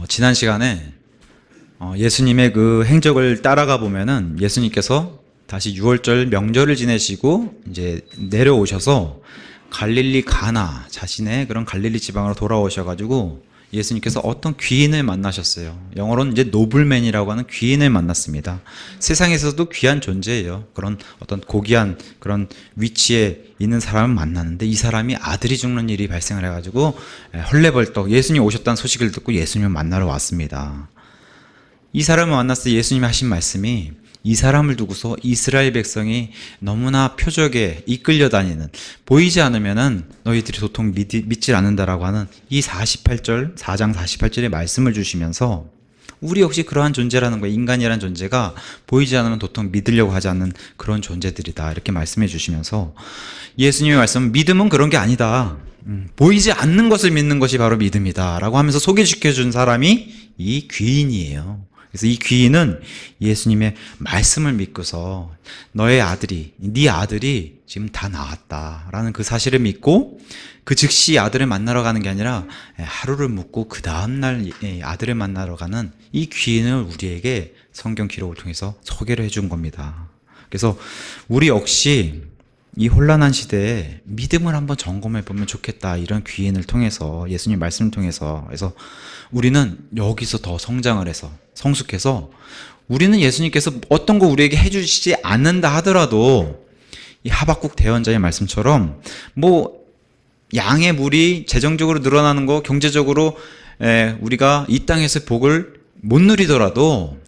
지난 시간에 예수님의 그 행적을 따라가 보면은 예수님께서 다시 6월절 명절을 지내시고 이제 내려오셔서 갈릴리 가나, 자신의 그런 갈릴리 지방으로 돌아오셔가지고 예수님께서 어떤 귀인을 만나셨어요. 영어로는 이제 노블맨이라고 하는 귀인을 만났습니다. 세상에서도 귀한 존재예요. 그런 어떤 고귀한 그런 위치에 있는 사람을 만났는데 이 사람이 아들이 죽는 일이 발생을 해가지고 헐레벌떡 예수님 오셨다는 소식을 듣고 예수님을 만나러 왔습니다. 이 사람을 만났을 때 예수님이 하신 말씀이 이 사람을 두고서 이스라엘 백성이 너무나 표적에 이끌려 다니는, 보이지 않으면은 너희들이 도통 믿질 않는다라고 하는 이 4장 48절의 말씀을 주시면서 우리 역시 그러한 존재라는 거예요. 인간이라는 존재가 보이지 않으면 도통 믿으려고 하지 않는 그런 존재들이다, 이렇게 말씀해 주시면서 예수님의 말씀은 믿음은 그런 게 아니다, 보이지 않는 것을 믿는 것이 바로 믿음이다 라고 하면서 소개시켜 준 사람이 이 귀인이에요. 그래서 이 귀인은 예수님의 말씀을 믿고서 너의 아들이, 네 아들이 지금 다 나았다라는 그 사실을 믿고 그 즉시 아들을 만나러 가는 게 아니라 하루를 묵고 그 다음날 아들을 만나러 가는 이 귀인을 우리에게 성경 기록을 통해서 소개를 해준 겁니다. 그래서 우리 역시 이 혼란한 시대에 믿음을 한번 점검해 보면 좋겠다, 이런 귀인을 통해서, 예수님 말씀을 통해서. 그래서 우리는 여기서 더 성장을 해서, 성숙해서, 우리는 예수님께서 어떤 거 우리에게 해주시지 않는다 하더라도 이 하박국 대언자의 말씀처럼 뭐 양의 물이 재정적으로 늘어나는 거, 경제적으로 우리가 이 땅에서 복을 못 누리더라도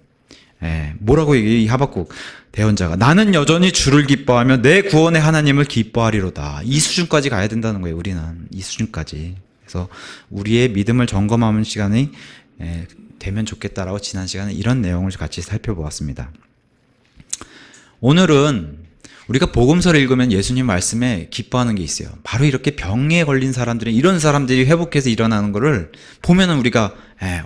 뭐라고 얘기해, 이 하박국 대언자가? 나는 여전히 주를 기뻐하며 내 구원의 하나님을 기뻐하리로다. 이 수준까지 가야 된다는 거예요. 우리는 이 수준까지. 그래서 우리의 믿음을 점검하는 시간이 되면 좋겠다라고 지난 시간에 이런 내용을 같이 살펴보았습니다. 오늘은 우리가 복음서를 읽으면 예수님 말씀에 기뻐하는 게 있어요. 바로 이렇게 병에 걸린 사람들은, 이런 사람들이 회복해서 일어나는 거를 보면은 우리가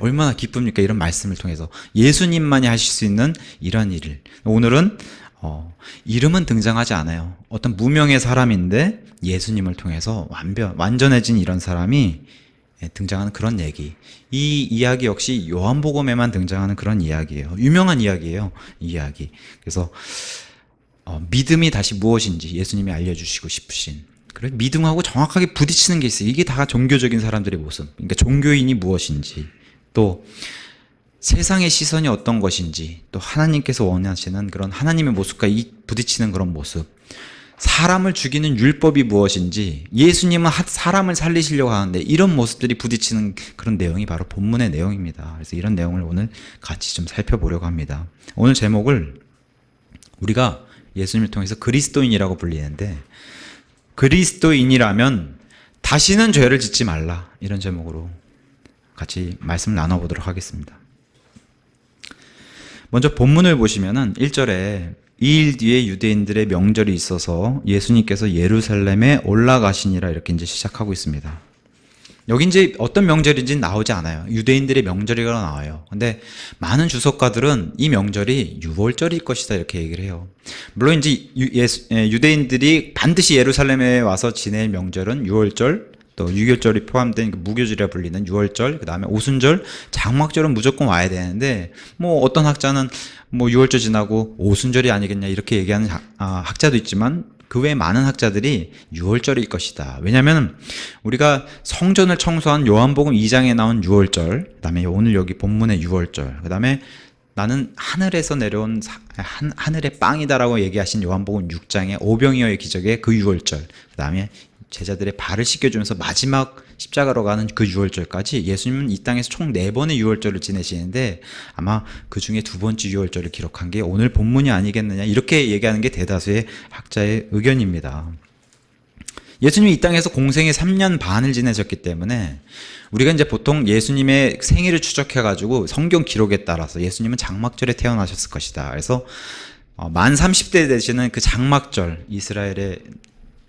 얼마나 기쁩니까? 이런 말씀을 통해서 예수님만이 하실 수 있는 이런 일을. 오늘은 이름은 등장하지 않아요. 어떤 무명의 사람인데 예수님을 통해서 완전해진 이런 사람이 등장하는 그런 얘기. 이 이야기 역시 요한복음에만 등장하는 그런 이야기예요. 유명한 이야기예요, 이 이야기. 그래서 믿음이 다시 무엇인지 예수님이 알려주시고 싶으신, 그래, 믿음하고 정확하게 부딪히는 게 있어요. 이게 다 종교적인 사람들의 모습. 그러니까 종교인이 무엇인지, 또 세상의 시선이 어떤 것인지, 또 하나님께서 원하시는 그런 하나님의 모습과 이 부딪히는 그런 모습, 사람을 죽이는 율법이 무엇인지, 예수님은 사람을 살리시려고 하는데 이런 모습들이 부딪히는 그런 내용이 바로 본문의 내용입니다. 그래서 이런 내용을 오늘 같이 좀 살펴보려고 합니다. 오늘 제목을 우리가 예수님을 통해서 그리스도인이라고 불리는데, 그리스도인이라면 다시는 죄를 짓지 말라, 이런 제목으로 같이 말씀을 나눠보도록 하겠습니다. 먼저 본문을 보시면은 1절에 이 일 뒤에 유대인들의 명절이 있어서 예수님께서 예루살렘에 올라가시니라, 이렇게 이제 시작하고 있습니다. 여기 이제 어떤 명절인지 나오지 않아요. 유대인들의 명절이라 나와요. 근데 많은 주석가들은 이 명절이 6월절일 것이다, 이렇게 얘기를 해요. 물론 이제 유대인들이 반드시 예루살렘에 와서 지낼 명절은 6월절, 또 6.25절이 포함된 그 무교절이라 불리는 6월절, 그 다음에 오순절, 장막절은 무조건 와야 되는데, 뭐 어떤 학자는 뭐 6월절 지나고 오순절이 아니겠냐, 이렇게 얘기하는 학자도 있지만 그 외에 많은 학자들이 6월절일 것이다. 왜냐하면 우리가 성전을 청소한 요한복음 2장에 나온 6월절, 그 다음에 오늘 여기 본문의 6월절, 그 다음에 나는 하늘에서 내려온 하늘의 빵이다라고 얘기하신 요한복음 6장의 오병이어의 기적의 그 6월절, 그 다음에 제자들의 발을 씻겨주면서 마지막 십자가로 가는 그 6월절까지 예수님은 이 땅에서 총 4번의 6월절을 지내시는데 아마 그 중에 2번째 6월절을 기록한 게 오늘 본문이 아니겠느냐, 이렇게 얘기하는 게 대다수의 학자의 의견입니다. 예수님이 이 땅에서 공생의 3년 반을 지내셨기 때문에 우리가 이제 보통 예수님의 생일을 추적해가지고 성경 기록에 따라서 예수님은 장막절에 태어나셨을 것이다. 그래서 만 30대 되시는 그 장막절, 이스라엘의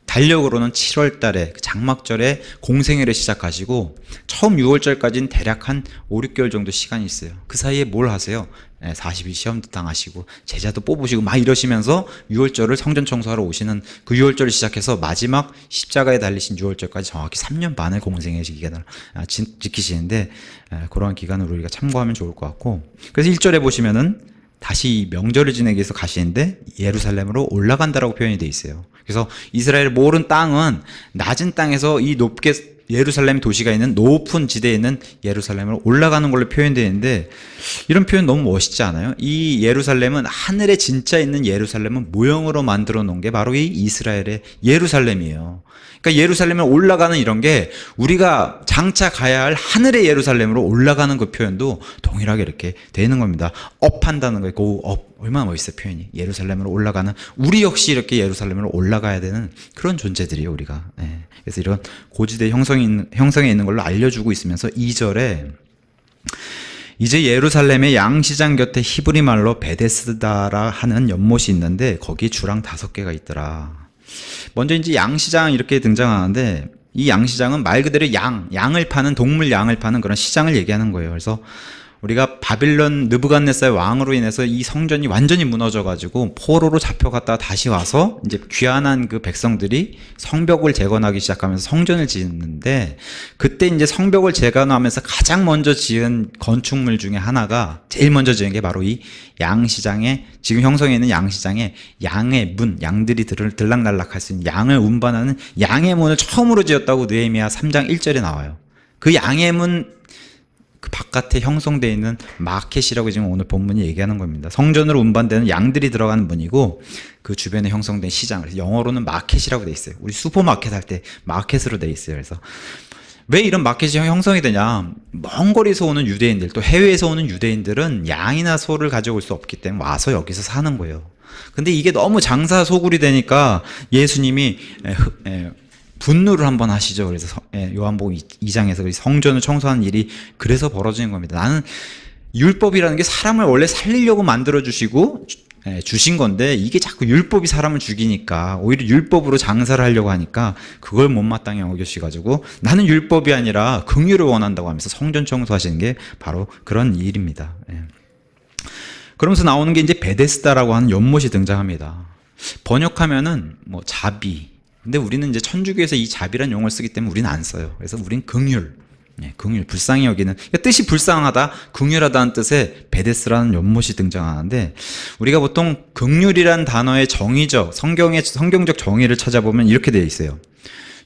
달력으로는 7월 달에 장막절에 공생애를 시작하시고 처음 6월절까지는 대략 한 5, 6개월 정도 시간이 있어요. 그 사이에 뭘 하세요? 40일 시험도 당하시고 제자도 뽑으시고 막 이러시면서 유월절을 성전 청소하러 오시는 그 유월절을 시작해서 마지막 십자가에 달리신 유월절까지 정확히 3년 반을 공생의 기간을 지키시는데 그러한 기간을 우리가 참고하면 좋을 것 같고, 그래서 1절에 보시면은 다시 명절을 지내기 위해서 가시는데 예루살렘으로 올라간다라고 표현이 돼 있어요. 그래서 이스라엘 모든 땅은 낮은 땅에서 이 높게 예루살렘 도시가 있는 높은 지대에 있는 예루살렘으로 올라가는 걸로 표현되어 있는데, 이런 표현 너무 멋있지 않아요? 이 예루살렘은 하늘에 진짜 있는 예루살렘은 모형으로 만들어 놓은 게 바로 이 이스라엘의 예루살렘이에요. 그러니까 예루살렘에 올라가는 이런 게 우리가 장차 가야 할 하늘의 예루살렘으로 올라가는 그 표현도 동일하게 이렇게 되는 겁니다. 업한다는 거 있고, 얼마나 멋있어요, 표현이. 예루살렘으로 올라가는, 우리 역시 이렇게 예루살렘으로 올라가야 되는 그런 존재들이에요, 우리가. 그래서 이런 고지대 형성에 있는 걸로 알려주고 있으면서 2절에 이제 예루살렘의 양시장 곁에 히브리 말로 베데스다라 하는 연못이 있는데 거기에 주랑 5개가 있더라. 먼저 이제 양시장 이렇게 등장하는데, 이 양시장은 말 그대로 양을 파는, 동물 양을 파는 그런 시장을 얘기하는 거예요. 그래서 우리가 바빌론 느부갓네살 왕으로 인해서 이 성전이 완전히 무너져가지고 포로로 잡혀갔다가 다시 와서 이제 귀환한 그 백성들이 성벽을 재건하기 시작하면서 성전을 짓는데, 그때 이제 성벽을 재건하면서 가장 먼저 지은 건축물 중에 하나가, 제일 먼저 지은 게 바로 이 양시장에, 지금 형성해 있는 양시장에 양의 문, 양들이 들락날락할 수 있는 양을 운반하는 양의 문을 처음으로 지었다고 느헤미야 3장 1절에 나와요. 그 양의 문 그 바깥에 형성되어 있는 마켓이라고 지금 오늘 본문이 얘기하는 겁니다. 성전으로 운반되는 양들이 들어가는 문이고, 그 주변에 형성된 시장, 그래서 영어로는 마켓이라고 돼 있어요. 우리 슈퍼마켓 할 때 마켓으로 돼 있어요. 그래서 왜 이런 마켓이 형성이 되냐? 먼 거리에서 오는 유대인들, 또 해외에서 오는 유대인들은 양이나 소를 가져올 수 없기 때문에 와서 여기서 사는 거예요. 근데 이게 너무 장사 소굴이 되니까 예수님이 분노를 한번 하시죠. 그래서 요한복음 2장에서 성전을 청소하는 일이 그래서 벌어지는 겁니다. 나는 율법이라는 게 사람을 원래 살리려고 만들어 주시고 주신 건데, 이게 자꾸 율법이 사람을 죽이니까 오히려 율법으로 장사를 하려고 하니까 그걸 못마땅히 여겨시가지고 나는 율법이 아니라 긍휼을 원한다고 하면서 성전 청소하시는 게 바로 그런 일입니다. 그러면서 나오는 게 이제 베데스다라고 하는 연못이 등장합니다. 번역하면은 뭐 자비. 근데 우리는 이제 천주교에서 이 자비란 용어를 쓰기 때문에 우리는 안 써요. 그래서 우리는 긍휼, 긍휼, 불쌍히 여기는, 그러니까 뜻이 불쌍하다, 긍휼하다는 뜻의 베데스라는 연못이 등장하는데, 우리가 보통 긍휼이란 단어의 정의적, 성경적 정의를 찾아보면 이렇게 되어 있어요.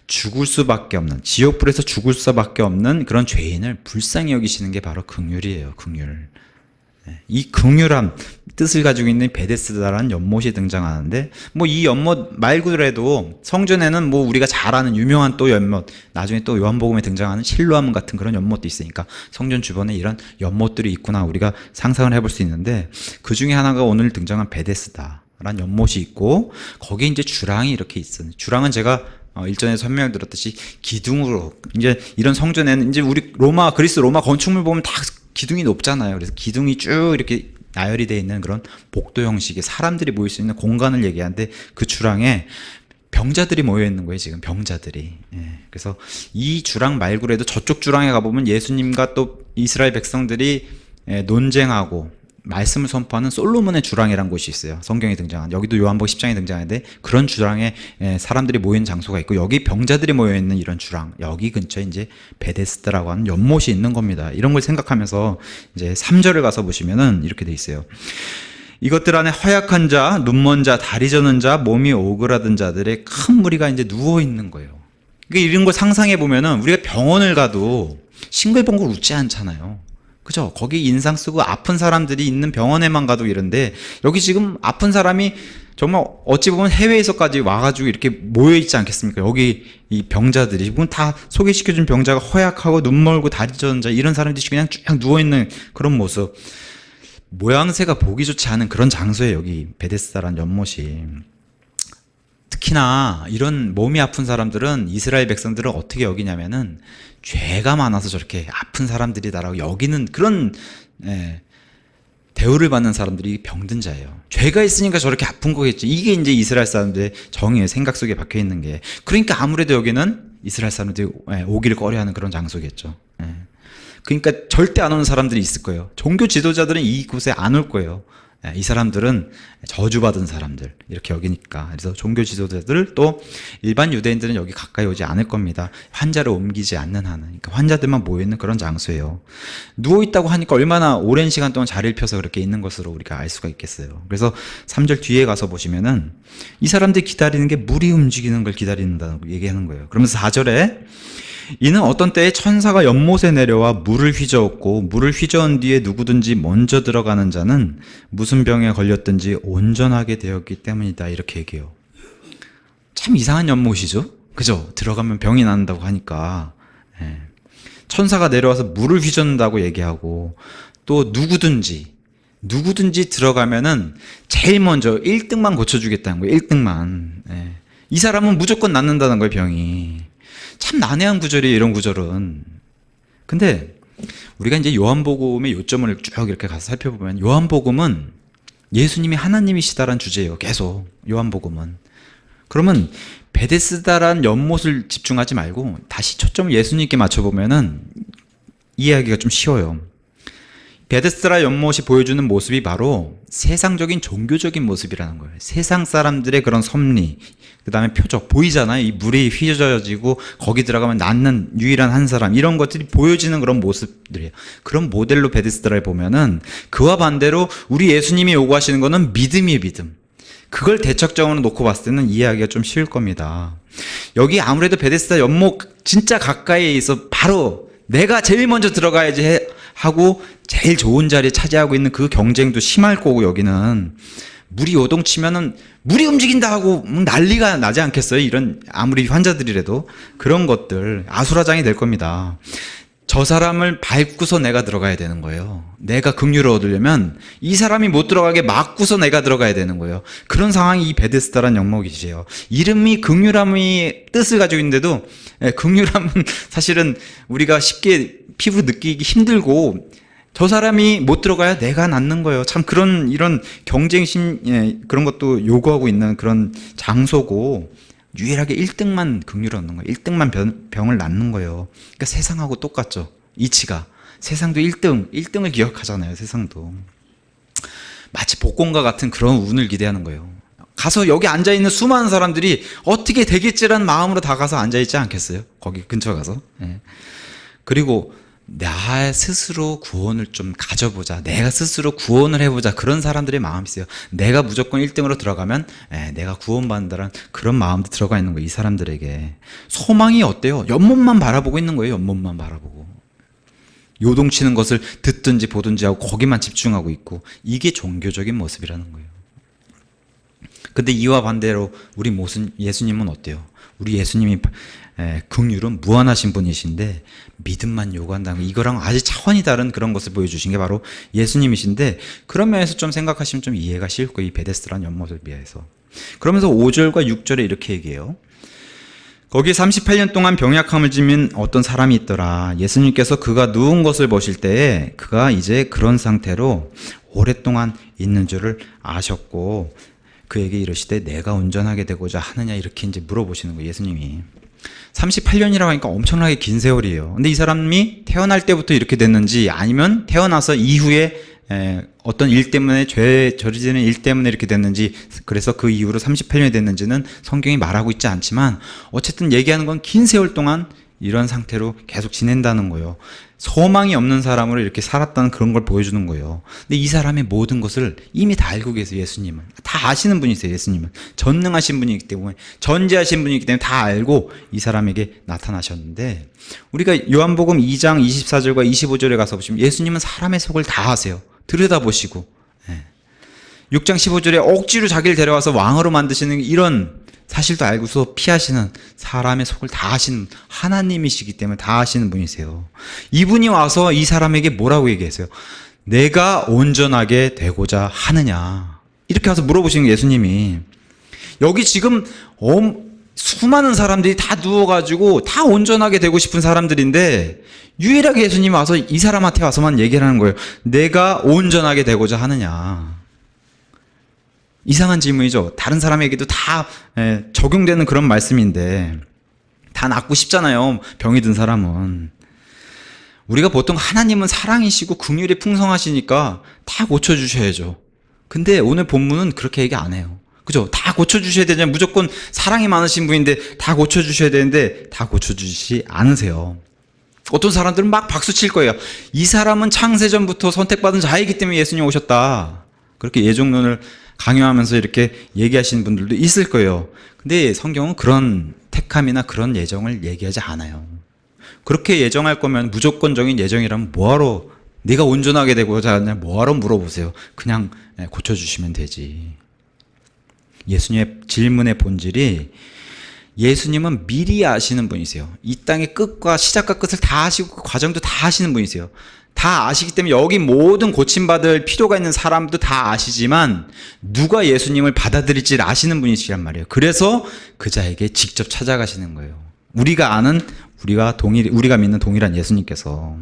죽을 수밖에 없는, 지옥불에서 죽을 수밖에 없는 그런 죄인을 불쌍히 여기시는 게 바로 긍휼이에요. 긍휼. 이 긍휼한 뜻을 가지고 있는 베데스다라는 연못이 등장하는데, 뭐 이 연못 말고라도 성전에는 뭐 우리가 잘 아는 유명한 또 연못, 나중에 또 요한복음에 등장하는 실로암 같은 그런 연못도 있으니까 성전 주변에 이런 연못들이 있구나 우리가 상상을 해볼 수 있는데, 그 중에 하나가 오늘 등장한 베데스다라는 연못이 있고, 거기에 이제 주랑이 이렇게 있어요. 주랑은 제가 일전에 설명을 드렸듯이 기둥으로, 이제 이런 성전에는 이제 우리 그리스 로마 건축물 보면 다 기둥이 높잖아요. 그래서 기둥이 쭉 이렇게 나열이 되어 있는 그런 복도 형식의 사람들이 모일 수 있는 공간을 얘기하는데, 그 주랑에 병자들이 모여 있는 거예요, 지금 병자들이. 그래서 이 주랑 말고라도 저쪽 주랑에 가보면 예수님과 또 이스라엘 백성들이 논쟁하고 말씀을 선포하는 솔로몬의 주랑이라는 곳이 있어요. 성경에 등장한, 여기도 요한복음 10장에 등장하는데, 그런 주랑에 사람들이 모이는 장소가 있고, 여기 병자들이 모여있는 이런 주랑, 여기 근처에 이제 베데스다라고 하는 연못이 있는 겁니다. 이런 걸 생각하면서 이제 3절을 가서 보시면은 이렇게 돼 있어요. 이것들 안에 허약한 자, 눈먼 자, 다리 저는 자, 몸이 오그라든 자들의 큰 무리가 이제 누워 있는 거예요. 그러니까 이런 걸 상상해 보면은 우리가 병원을 가도 싱글벙글 웃지 않잖아요. 그죠? 거기 인상 쓰고 아픈 사람들이 있는 병원에만 가도 이런데, 여기 지금 아픈 사람이 정말 어찌 보면 해외에서까지 와가지고 이렇게 모여있지 않겠습니까? 여기 이 병자들이, 지금 다 소개시켜준 병자가 허약하고 눈멀고 다리 저는 자, 이런 사람들이 그냥 쭉 누워있는 그런 모습. 모양새가 보기 좋지 않은 그런 장소에 여기 베데스다라는 연못이. 특히나 이런 몸이 아픈 사람들은, 이스라엘 백성들은 어떻게 여기냐면은 죄가 많아서 저렇게 아픈 사람들이다라고 여기는 그런 대우를 받는 사람들이 병든 자예요. 죄가 있으니까 저렇게 아픈 거겠지. 이게 이제 이스라엘 사람들의 정의의 생각 속에 박혀 있는 게. 그러니까 아무래도 여기는 이스라엘 사람들이 오기를 꺼려하는 그런 장소겠죠. 그러니까 절대 안 오는 사람들이 있을 거예요. 종교 지도자들은 이곳에 안 올 거예요. 이 사람들은 저주받은 사람들 이렇게 여기니까. 그래서 종교 지도자들 또 일반 유대인들은 여기 가까이 오지 않을 겁니다. 환자를 옮기지 않는 한은. 그러니까 환자들만 모여있는 그런 장소예요. 누워있다고 하니까 얼마나 오랜 시간 동안 자리를 펴서 그렇게 있는 것으로 우리가 알 수가 있겠어요. 그래서 3절 뒤에 가서 보시면은 이 사람들이 기다리는 게 물이 움직이는 걸 기다린다고 얘기하는 거예요. 그러면서 4절에 이는 어떤 때에 천사가 연못에 내려와 물을 휘저었고 물을 휘저은 뒤에 누구든지 먼저 들어가는 자는 무슨 병에 걸렸든지 온전하게 되었기 때문이다. 이렇게 얘기해요. 참 이상한 연못이죠. 그죠? 들어가면 병이 난다고 하니까. 천사가 내려와서 물을 휘젓는다고 얘기하고 또 누구든지 들어가면은 제일 먼저 1등만 고쳐주겠다는 거예요. 1등만. 이 사람은 무조건 낫는다는 거예요. 병이. 참 난해한 구절이에요, 이런 구절은. 근데 우리가 이제 요한복음의 요점을 쭉 이렇게 가서 살펴보면 요한복음은 예수님이 하나님이시다라는 주제예요. 계속 요한복음은. 그러면 베데스다라는 연못을 집중하지 말고 다시 초점을 예수님께 맞춰보면은 이해하기가 좀 쉬워요. 베데스다 연못이 보여주는 모습이 바로 세상적인 종교적인 모습이라는 거예요. 세상 사람들의 그런 섭리, 그 다음에 표적 보이잖아요. 이 물이 휘저어지고 거기 들어가면 낫는 유일한 한 사람, 이런 것들이 보여지는 그런 모습들이에요. 그런 모델로 베데스다를 보면은 그와 반대로 우리 예수님이 요구하시는 거는 믿음이에요. 믿음. 그걸 대척점으로 놓고 봤을 때는 이해하기가 좀 쉬울 겁니다. 여기 아무래도 베데스다 연못 진짜 가까이에 있어 바로 내가 제일 먼저 들어가야지 하고 제일 좋은 자리에 차지하고 있는 그 경쟁도 심할 거고, 여기는 물이 요동치면은 물이 움직인다 하고 난리가 나지 않겠어요? 이런 아무리 환자들이라도 그런 것들 아수라장이 될 겁니다. 저 사람을 밟고서 내가 들어가야 되는 거예요. 내가 긍휼을 얻으려면 이 사람이 못 들어가게 막고서 내가 들어가야 되는 거예요. 그런 상황이 이 베데스다라는 연못이지요. 이름이 긍휼함이 뜻을 가지고 있는데도 긍휼함은 사실은 우리가 쉽게 피부로 느끼기 힘들고, 저 사람이 못 들어가야 내가 낫는 거예요. 참 그런 이런 경쟁심, 그런 것도 요구하고 있는 그런 장소고, 유일하게 1등만 긍휼을 얻는 거예요. 1등만 병을 낫는 거예요. 그러니까 세상하고 똑같죠. 이치가. 세상도 1등을 기억하잖아요. 세상도. 마치 복권과 같은 그런 운을 기대하는 거예요. 가서 여기 앉아있는 수많은 사람들이 어떻게 되겠지라는 마음으로 다 가서 앉아있지 않겠어요? 거기 근처 가서. 그리고 나 스스로 구원을 좀 가져보자, 내가 스스로 구원을 해보자, 그런 사람들의 마음이 있어요. 내가 무조건 1등으로 들어가면 내가 구원받는다는 그런 마음도 들어가 있는 거예요. 이 사람들에게. 소망이 어때요? 연못만 바라보고 있는 거예요. 연못만 바라보고. 요동치는 것을 듣든지 보든지 하고 거기만 집중하고 있고, 이게 종교적인 모습이라는 거예요. 근데 이와 반대로 우리 예수님은 어때요? 우리 예수님이 긍휼은 무한하신 분이신데 믿음만 요구한다는 거, 이거랑 아주 차원이 다른 그런 것을 보여주신 게 바로 예수님이신데, 그런 면에서 좀 생각하시면 좀 이해가 쉬울 거예요. 이 베데스다라는 연못을 비해서. 그러면서 5절과 6절에 이렇게 얘기해요. 거기 38년 동안 병약함을 지닌 어떤 사람이 있더라. 예수님께서 그가 누운 것을 보실 때에 그가 이제 그런 상태로 오랫동안 있는 줄을 아셨고, 그에게 이르시되 내가 운전하게 되고자 하느냐, 이렇게 이제 물어보시는 거예요. 예수님이. 38년이라고 하니까 엄청나게 긴 세월이에요. 근데 이 사람이 태어날 때부터 이렇게 됐는지, 아니면 태어나서 이후에 어떤 일 때문에, 죄 저지르는 일 때문에 이렇게 됐는지, 그래서 그 이후로 38년이 됐는지는 성경이 말하고 있지 않지만, 어쨌든 얘기하는 건 긴 세월 동안 이런 상태로 계속 지낸다는 거예요. 소망이 없는 사람으로 이렇게 살았다는 그런 걸 보여주는 거예요. 근데 이 사람의 모든 것을 이미 다 알고 계세요. 예수님은 다 아시는 분이세요. 예수님은 전능하신 분이기 때문에, 전지하신 분이기 때문에 다 알고 이 사람에게 나타나셨는데, 우리가 요한복음 2장 24절과 25절에 가서 보시면 예수님은 사람의 속을 다 아세요. 들여다보시고. 6장 15절에 억지로 자기를 데려와서 왕으로 만드시는 이런 사실도 알고서 피하시는, 사람의 속을 다 아시는 하나님이시기 때문에 다 아시는 분이세요. 이분이 와서 이 사람에게 뭐라고 얘기했어요? 내가 온전하게 되고자 하느냐, 이렇게 와서 물어보시는 예수님이. 여기 지금 수많은 사람들이 다 누워가지고 다 온전하게 되고 싶은 사람들인데, 유일하게 예수님이 와서 이 사람한테 와서만 얘기를 하는 거예요. 내가 온전하게 되고자 하느냐. 이상한 질문이죠. 다른 사람에게도 다 적용되는 그런 말씀인데, 다 낫고 싶잖아요. 병이 든 사람은. 우리가 보통 하나님은 사랑이시고 긍휼이 풍성하시니까 다 고쳐주셔야죠. 근데 오늘 본문은 그렇게 얘기 안 해요. 그죠? 다 고쳐주셔야 되잖아요. 무조건 사랑이 많으신 분인데 다 고쳐주셔야 되는데 다 고쳐주시지 않으세요. 어떤 사람들은 막 박수 칠 거예요. 이 사람은 창세전부터 선택받은 자이기 때문에 예수님 오셨다. 그렇게 예종론을 강요하면서 이렇게 얘기하시는 분들도 있을 거예요. 근데 성경은 그런 택함이나 그런 예정을 얘기하지 않아요. 그렇게 예정할 거면 무조건적인 예정이라면 뭐하러 네가 온전하게 되고자 하냐 뭐하러 물어보세요. 그냥 고쳐주시면 되지. 예수님의 질문의 본질이 예수님은 미리 아시는 분이세요. 이 땅의 끝과 시작과 끝을 다 아시고 그 과정도 다 아시는 분이세요. 다 아시기 때문에 여기 모든 고침받을 필요가 있는 사람도 다 아시지만 누가 예수님을 받아들일지 아시는 분이시란 말이에요. 그래서 그 자에게 직접 찾아가시는 거예요. 우리가 아는 우리가 믿는 동일한 예수님께서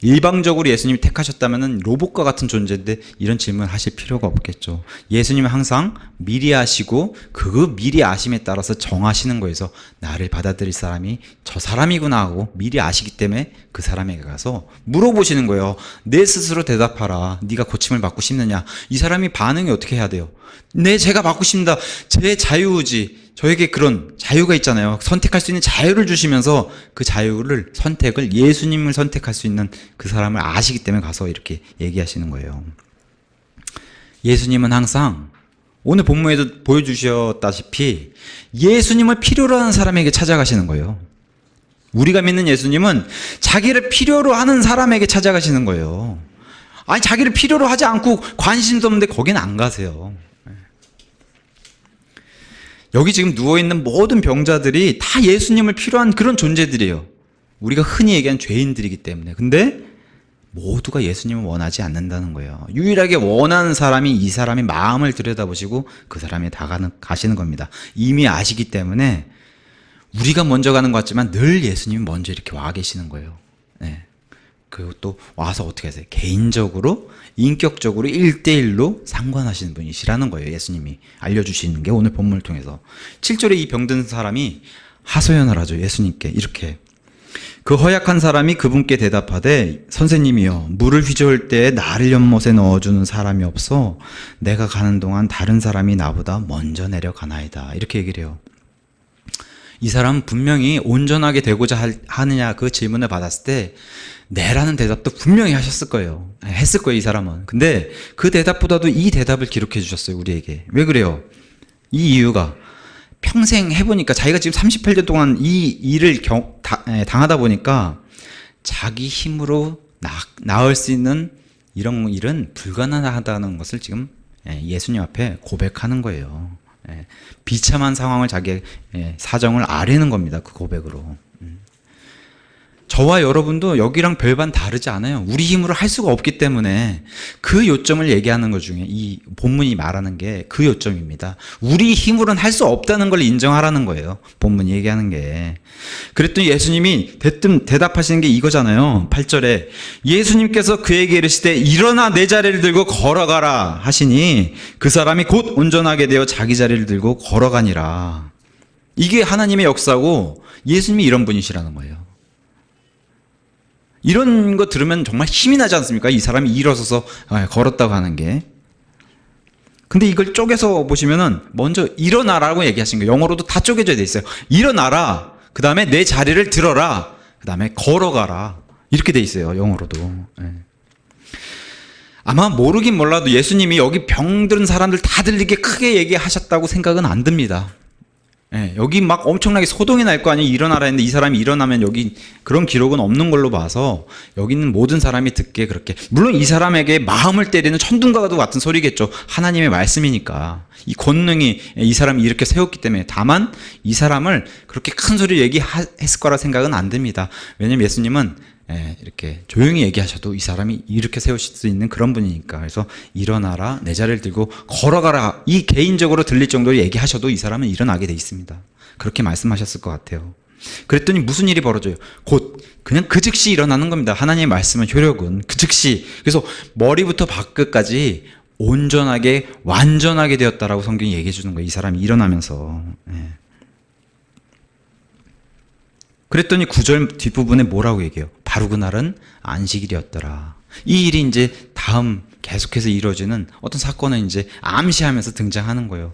일방적으로 예수님이 택하셨다면 로봇과 같은 존재인데 이런 질문을 하실 필요가 없겠죠. 예수님은 항상 미리 아시고 그 미리 아심에 따라서 정하시는 거에서 나를 받아들일 사람이 저 사람이구나 하고 미리 아시기 때문에 그 사람에게 가서 물어보시는 거예요. 내 스스로 대답하라. 네가 고침을 받고 싶느냐. 이 사람이 반응이 어떻게 해야 돼요? 네, 제가 받고 싶습니다. 제 자유의지. 저에게 그런 자유가 있잖아요. 선택할 수 있는 자유를 주시면서 그 선택을 예수님을 선택할 수 있는 그 사람을 아시기 때문에 가서 이렇게 얘기하시는 거예요. 예수님은 항상 오늘 본문에도 보여주셨다시피 예수님을 필요로 하는 사람에게 찾아가시는 거예요. 우리가 믿는 예수님은 자기를 필요로 하는 사람에게 찾아가시는 거예요. 아니, 자기를 필요로 하지 않고 관심도 없는데 거기는 안 가세요. 여기 지금 누워있는 모든 병자들이 다 예수님을 필요한 그런 존재들이에요. 우리가 흔히 얘기하는 죄인들이기 때문에. 근데 모두가 예수님을 원하지 않는다는 거예요. 유일하게 원하는 사람이 이 사람의 마음을 들여다보시고 그 사람이 가시는 겁니다. 이미 아시기 때문에 우리가 먼저 가는 것 같지만 늘 예수님이 먼저 이렇게 와 계시는 거예요. 네. 그리고 또 와서 어떻게 하세요? 개인적으로 인격적으로 1대1로 상관하시는 분이시라는 거예요. 예수님이 알려주시는 게 오늘 본문을 통해서 7절에 이 병든 사람이 하소연을 하죠. 예수님께 이렇게 그 허약한 사람이 그분께 대답하되 선생님이여 물을 휘저을 때에 나를 연못에 넣어주는 사람이 없어 내가 가는 동안 다른 사람이 나보다 먼저 내려가나이다. 이렇게 얘기를 해요. 이 사람은 분명히 온전하게 되고자 하느냐 그 질문을 받았을 때 네라는 대답도 분명히 하셨을 거예요. 했을 거예요, 이 사람은. 근데 그 대답보다도 이 대답을 기록해 주셨어요, 우리에게. 왜 그래요? 이 이유가 평생 해보니까 자기가 지금 38년 동안 이 일을 당하다 보니까 자기 힘으로 나을 수 있는 이런 일은 불가능하다는 것을 지금 예수님 앞에 고백하는 거예요. 비참한 상황을 자기의 사정을 아뢰는 겁니다. 그 고백으로. 저와 여러분도 여기랑 별반 다르지 않아요. 우리 힘으로 할 수가 없기 때문에 그 요점을 얘기하는 것 중에 이 본문이 말하는 게 그 요점입니다. 우리 힘으로는 할 수 없다는 걸 인정하라는 거예요. 본문이 얘기하는 게. 그랬더니 예수님이 대답하시는 게 이거잖아요. 8절에 예수님께서 그에게 이르시되 일어나 내 자리를 들고 걸어가라 하시니 그 사람이 곧 온전하게 되어 자기 자리를 들고 걸어가니라. 이게 하나님의 역사고 예수님이 이런 분이시라는 거예요. 이런 거 들으면 정말 힘이 나지 않습니까? 이 사람이 일어서서 걸었다고 하는 게. 근데 이걸 쪼개서 보시면은 먼저 일어나라고 얘기하신 거예요. 영어로도 다 쪼개져 돼 있어요. 일어나라. 그 다음에 내 자리를 들어라. 그 다음에 걸어가라. 이렇게 돼 있어요. 영어로도. 아마 모르긴 몰라도 예수님이 여기 병든 사람들 다 들리게 크게 얘기하셨다고 생각은 안 듭니다. 여기 막 엄청나게 소동이 날 거 아니에요. 일어나라 했는데 이 사람이 일어나면 여기 그런 기록은 없는 걸로 봐서 여기 있는 모든 사람이 듣기에 그렇게, 물론 이 사람에게 마음을 때리는 천둥과도 같은 소리겠죠. 하나님의 말씀이니까 이 권능이 이 사람이 이렇게 세웠기 때문에. 다만 이 사람을 그렇게 큰 소리로 얘기했을 거라 생각은 안 듭니다. 왜냐면 예수님은 이렇게 조용히 얘기하셔도 이 사람이 이렇게 세우실 수 있는 그런 분이니까. 그래서 일어나라, 내 자리를 들고 걸어가라, 이 개인적으로 들릴 정도로 얘기하셔도 이 사람은 일어나게 돼 있습니다. 그렇게 말씀하셨을 것 같아요. 그랬더니 무슨 일이 벌어져요? 곧 그냥 그 즉시 일어나는 겁니다. 하나님의 말씀은 효력은 그 즉시. 그래서 머리부터 발끝까지 온전하게 완전하게 되었다라고 성경이 얘기해 주는 거예요. 이 사람이 일어나면서. 그랬더니 9절 뒷부분에 뭐라고 얘기해요? 바로 그날은 안식일이었더라. 이 일이 이제 다음 계속해서 이루어지는 어떤 사건을 이제 암시하면서 등장하는 거예요.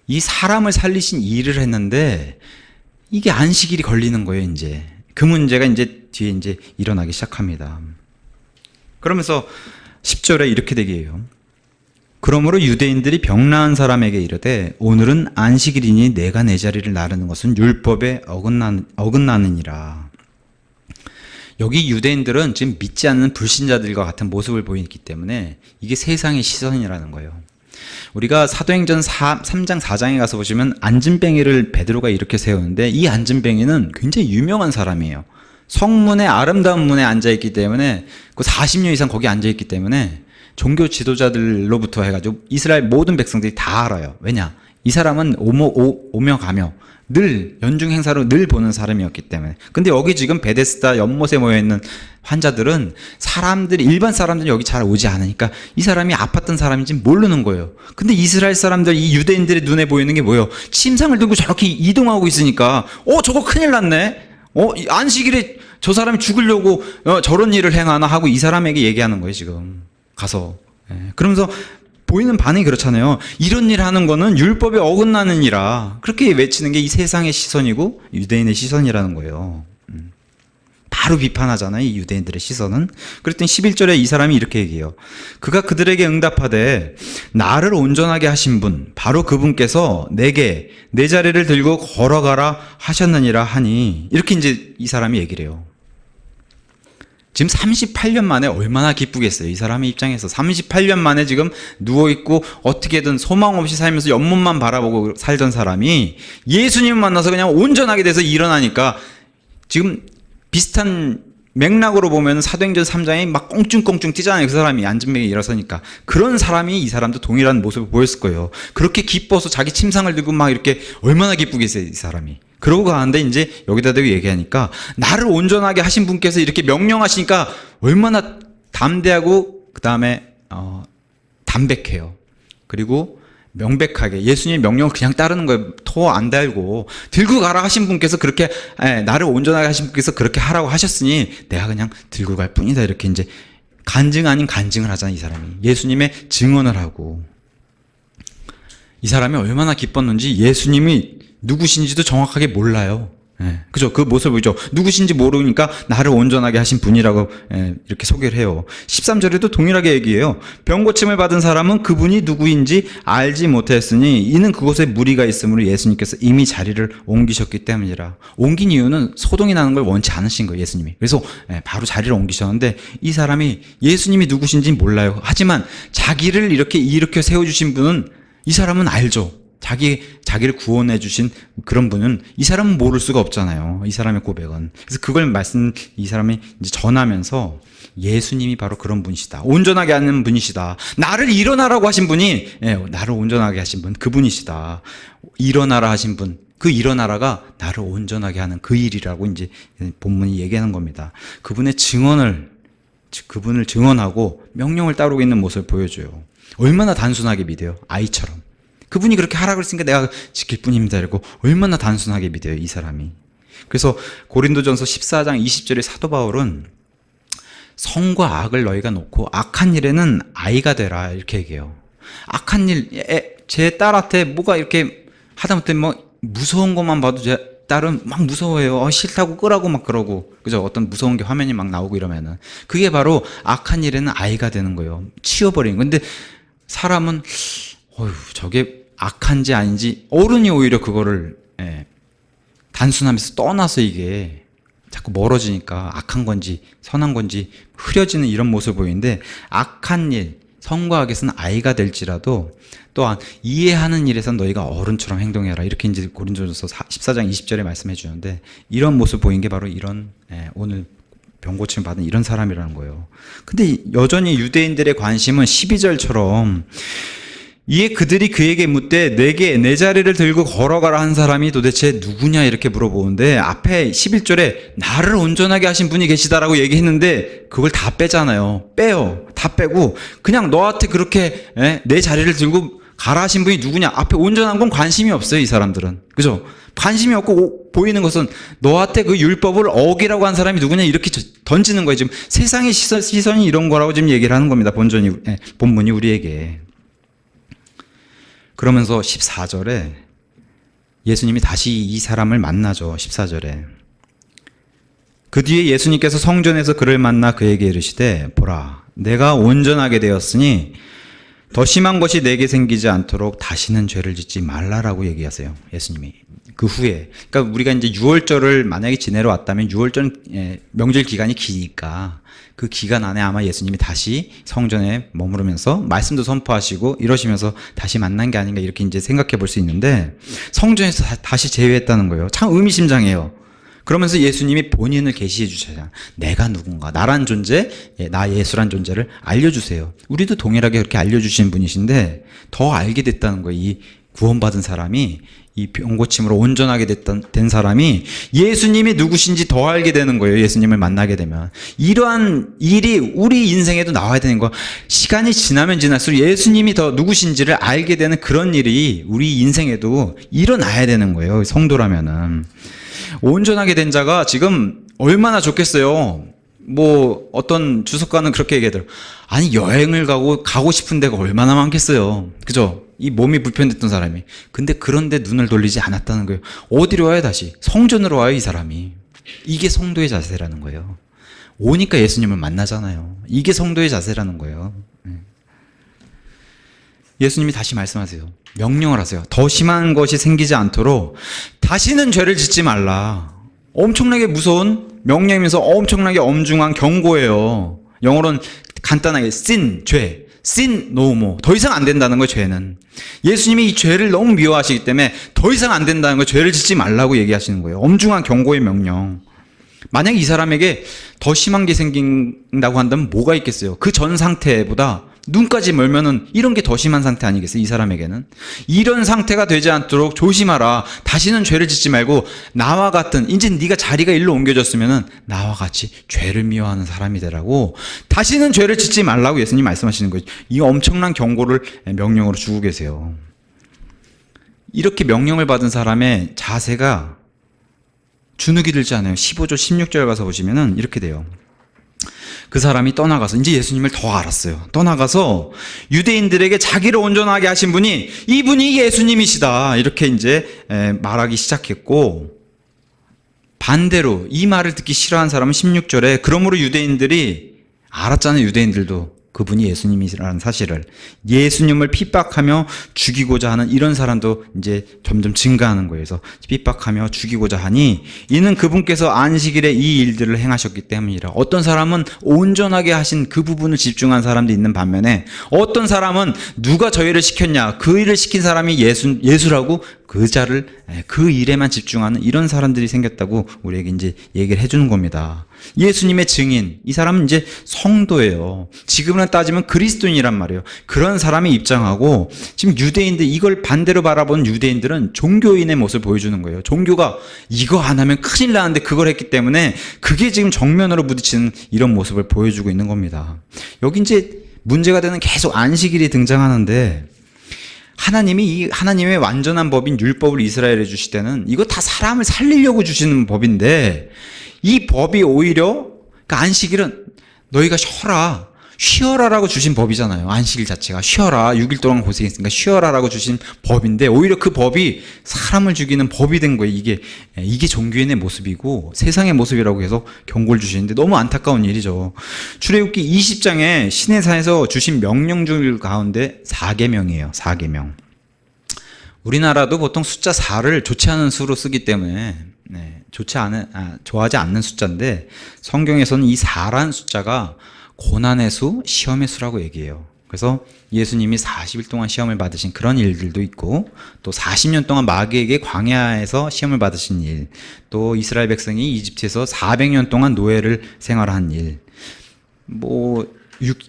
이 사람을 살리신 이 일을 했는데 이게 안식일이 걸리는 거예요, 이제. 그 문제가 이제 뒤에 이제 일어나기 시작합니다. 그러면서 10절에 이렇게 되게 해요. 그러므로 유대인들이 병나은 사람에게 이르되 오늘은 안식일이니 내가 내 자리를 나르는 것은 율법에 어긋나느니라. 여기 유대인들은 지금 믿지 않는 불신자들과 같은 모습을 보이기 때문에 이게 세상의 시선이라는 거예요. 우리가 사도행전 3장 4장에 가서 보시면 안진뱅이를 베드로가 이렇게 세우는데 이 안진뱅이는 굉장히 유명한 사람이에요. 성문의 아름다운 문에 앉아있기 때문에 그 40년 이상 거기 앉아있기 때문에 종교 지도자들로부터 해가지고 이스라엘 모든 백성들이 다 알아요. 왜냐? 이 사람은 오며 가며 늘 연중 행사로 늘 보는 사람이었기 때문에. 근데 여기 지금 베데스다 연못에 모여있는 환자들은 일반 사람들이 여기 잘 오지 않으니까 이 사람이 아팠던 사람인지 모르는 거예요. 근데 이스라엘 사람들, 이 유대인들의 눈에 보이는 게 뭐예요? 침상을 들고 저렇게 이동하고 있으니까 저거 큰일 났네? 안식일에 저 사람이 죽으려고 저런 일을 행하나 하고 이 사람에게 얘기하는 거예요, 지금. 가서. 그러면서 보이는 반응이 그렇잖아요. 이런 일 하는 거는 율법에 어긋나느니라. 그렇게 외치는 게 이 세상의 시선이고 유대인의 시선이라는 거예요. 바로 비판하잖아요, 이 유대인들의 시선은. 그랬더니 11절에 이 사람이 이렇게 얘기해요. 그가 그들에게 응답하되 나를 온전하게 하신 분, 바로 그분께서 내게 내 자리를 들고 걸어가라 하셨느니라 하니, 이렇게 이제 이 사람이 얘기를 해요. 지금 38년 만에 얼마나 기쁘겠어요. 이 사람의 입장에서 38년 만에 지금 누워있고 어떻게든 소망 없이 살면서 옆문만 바라보고 살던 사람이 예수님을 만나서 그냥 온전하게 돼서 일어나니까, 지금 비슷한 맥락으로 보면 사도행전 3장에 막 꽁충꽁충 뛰잖아요. 그 사람이 안진뱅이에 일어서니까. 그런 사람이 이 사람도 동일한 모습을 보였을 거예요. 그렇게 기뻐서 자기 침상을 들고 막 이렇게 얼마나 기쁘겠어요, 이 사람이. 그러고 가는데 이제 여기다 대고 얘기하니까 나를 온전하게 하신 분께서 이렇게 명령하시니까 얼마나 담대하고 그 다음에 담백해요. 그리고 명백하게 예수님의 명령을 그냥 따르는 거예요. 토 안 달고. 들고 가라 하신 분께서 그렇게, 나를 온전하게 하신 분께서 그렇게 하라고 하셨으니 내가 그냥 들고 갈 뿐이다. 이렇게 이제 간증 아닌 간증을 하잖아요, 이 사람이. 예수님의 증언을 하고. 이 사람이 얼마나 기뻤는지 예수님이 누구신지도 정확하게 몰라요. 그죠? 그 모습을 보이죠. 누구신지 모르니까 나를 온전하게 하신 분이라고 이렇게 소개를 해요. 13절에도 동일하게 얘기해요. 병 고침을 받은 사람은 그분이 누구인지 알지 못했으니 이는 그곳에 무리가 있으므로 예수님께서 이미 자리를 옮기셨기 때문이라. 옮긴 이유는 소동이 나는 걸 원치 않으신 거예요, 예수님이. 그래서 바로 자리를 옮기셨는데 이 사람이 예수님이 누구신지 몰라요. 하지만 자기를 이렇게 세워주신 분은, 이 사람은 알죠. 자기를 구원해 주신 그런 분은 이 사람은 모를 수가 없잖아요. 이 사람의 고백은. 그래서 그걸 이 사람이 이제 전하면서 예수님이 바로 그런 분이시다. 온전하게 하는 분이시다. 나를 일어나라고 하신 분이, 나를 온전하게 하신 분, 그분이시다. 일어나라 하신 분, 그 일어나라가 나를 온전하게 하는 그 일이라고 이제 본문이 얘기하는 겁니다. 그분을 증언하고 명령을 따르고 있는 모습을 보여줘요. 얼마나 단순하게 믿어요. 아이처럼. 그분이 그렇게 하라고 그랬으니까 내가 지킬 뿐입니다. 이러고 얼마나 단순하게 믿어요, 이 사람이. 그래서 고린도전서 14장 20절에 사도 바울은 성과 악을 너희가 놓고 악한 일에는 아이가 되라, 이렇게 얘기해요. 악한 일, 제 딸한테 뭐가 이렇게 하다못해 뭐 무서운 것만 봐도 제 딸은 막 무서워해요. 싫다고 끄라고 막 그러고. 그죠? 어떤 무서운 게 화면이 막 나오고 이러면은. 그게 바로 악한 일에는 아이가 되는 거예요. 치워버리는 거. 근데 사람은 저게 악한지 아닌지, 어른이 오히려 그거를 단순하면서 떠나서 이게 자꾸 멀어지니까 악한 건지 선한 건지 흐려지는 이런 모습을 보이는데, 악한 일, 성과 악에서는 아이가 될지라도 또한 이해하는 일에선 너희가 어른처럼 행동해라, 이렇게 이제 고린도전서 14장 20절에 말씀해 주는데, 이런 모습 보인 게 바로 이런 오늘 병고침을 받은 이런 사람이라는 거예요. 근데 여전히 유대인들의 관심은 12절처럼 이에 그들이 그에게 묻되 내게 내 자리를 들고 걸어가라 한 사람이 도대체 누구냐, 이렇게 물어보는데, 앞에 11절에 나를 온전하게 하신 분이 계시다라고 얘기했는데 그걸 다 빼잖아요. 빼요. 다 빼고 그냥 너한테 그렇게 내 자리를 들고 가라 하신 분이 누구냐, 앞에 온전한 건 관심이 없어요, 이 사람들은. 그죠? 관심이 없고 보이는 것은 너한테 그 율법을 어기라고 한 사람이 누구냐 이렇게 던지는 거예요. 지금 세상의 시선이 이런 거라고 지금 얘기를 하는 겁니다. 본문이 우리에게. 그러면서 14절에 예수님이 다시 이 사람을 만나죠. 14절에. 그 뒤에 예수님께서 성전에서 그를 만나 그에게 이르시되 보라 내가 온전하게 되었으니 더 심한 것이 내게 생기지 않도록 다시는 죄를 짓지 말라라고 얘기하세요. 예수님이. 그 후에. 그러니까 우리가 이제 6월절을 만약에 지내러 왔다면 6월절 명절 기간이 기니까 그 기간 안에 아마 예수님이 다시 성전에 머무르면서 말씀도 선포하시고 이러시면서 다시 만난 게 아닌가 이렇게 이제 생각해 볼 수 있는데 성전에서 다시 재회했다는 거예요. 참 의미심장해요. 그러면서 예수님이 본인을 계시해 주셔야 내가 누군가 나란 존재 나 예수란 존재를 알려주세요. 우리도 동일하게 그렇게 알려주신 분이신데 더 알게 됐다는 거예요. 이 구원받은 사람이 이 병고침으로 온전하게 된 사람이 예수님이 누구신지 더 알게 되는 거예요. 예수님을 만나게 되면 이러한 일이 우리 인생에도 나와야 되는 거. 시간이 지나면 지날수록 예수님이 더 누구신지를 알게 되는 그런 일이 우리 인생에도 일어나야 되는 거예요. 성도라면은. 온전하게 된 자가 지금 얼마나 좋겠어요. 뭐 어떤 주석가는 그렇게 얘기하더라고요. 아니 여행을 가고 싶은 데가 얼마나 많겠어요. 그죠? 이 몸이 불편했던 사람이. 근데 그런데 눈을 돌리지 않았다는 거예요. 어디로 와요 다시? 성전으로 와요 이 사람이. 이게 성도의 자세라는 거예요. 오니까 예수님을 만나잖아요. 이게 성도의 자세라는 거예요. 예수님이 다시 말씀하세요. 명령을 하세요. 더 심한 것이 생기지 않도록 다시는 죄를 짓지 말라. 엄청나게 무서운 명령이면서 엄청나게 엄중한 경고예요. 영어로는 간단하게 sin, 죄. sin no more. 더 이상 안 된다는 거예요, 죄는. 예수님이 이 죄를 너무 미워하시기 때문에 더 이상 안 된다는 거예요. 죄를 짓지 말라고 얘기하시는 거예요. 엄중한 경고의 명령. 만약에 이 사람에게 더 심한 게 생긴다고 한다면 뭐가 있겠어요? 그 전 상태보다 눈까지 멀면은 이런 게 더 심한 상태 아니겠어요? 이 사람에게는. 이런 상태가 되지 않도록 조심하라. 다시는 죄를 짓지 말고 나와 같은 이제 네가 자리가 일로 옮겨졌으면은 나와 같이 죄를 미워하는 사람이 되라고 다시는 죄를 짓지 말라고 예수님 말씀하시는 거죠. 이 엄청난 경고를 명령으로 주고 계세요. 이렇게 명령을 받은 사람의 자세가 주눅이 들지 않아요. 15절 16절 가서 보시면은 이렇게 돼요. 그 사람이 떠나가서 이제 예수님을 더 알았어요. 떠나가서 유대인들에게 자기를 온전하게 하신 분이 이분이 예수님이시다 이렇게 이제 말하기 시작했고, 반대로 이 말을 듣기 싫어한 사람은 16절에 그러므로 유대인들이 알았잖아요. 유대인들도 그분이 예수님이라는 사실을. 예수님을 핍박하며 죽이고자 하는 이런 사람도 이제 점점 증가하는 거예요. 그래서 핍박하며 죽이고자 하니 이는 그분께서 안식일에 이 일들을 행하셨기 때문이라. 어떤 사람은 온전하게 하신 그 부분을 집중한 사람도 있는 반면에 어떤 사람은 누가 저 일을 시켰냐, 그 일을 시킨 사람이 예수라고 그 일에만 집중하는 이런 사람들이 생겼다고 우리에게 이제 얘기를 해주는 겁니다. 예수님의 증인, 이 사람은 이제 성도예요. 지금은 따지면 그리스도인이란 말이에요. 그런 사람이 입장하고, 지금 유대인들, 이걸 반대로 바라보는 유대인들은 종교인의 모습을 보여주는 거예요. 종교가 이거 안 하면 큰일 나는데 그걸 했기 때문에 그게 지금 정면으로 부딪히는 이런 모습을 보여주고 있는 겁니다. 여기 이제 문제가 되는 계속 안식일이 등장하는데, 하나님이 이 하나님의 완전한 법인 율법을 이스라엘에 주실 때는 이거 다 사람을 살리려고 주시는 법인데, 이 법이 오히려 그 안식일은 너희가 쉬어라라고 주신 법이잖아요. 안식일 자체가 쉬어라, 6일 동안 고생했으니까 쉬어라라고 주신 법인데 오히려 그 법이 사람을 죽이는 법이 된 거예요. 이게 종교인의 모습이고 세상의 모습이라고 해서 경고를 주시는데 너무 안타까운 일이죠. 출애굽기 20장에 시내산에서 주신 명령 중 가운데 4계명이에요. 4계명. 우리나라도 보통 숫자 4를 좋지 않은 수로 쓰기 때문에 좋아하지 않는 숫자인데, 성경에서는 이 4란 숫자가 고난의 수, 시험의 수라고 얘기해요. 그래서 예수님이 40일 동안 시험을 받으신 그런 일들도 있고, 또 40년 동안 마귀에게 광야에서 시험을 받으신 일, 또 이스라엘 백성이 이집트에서 400년 동안 노예를 생활한 일,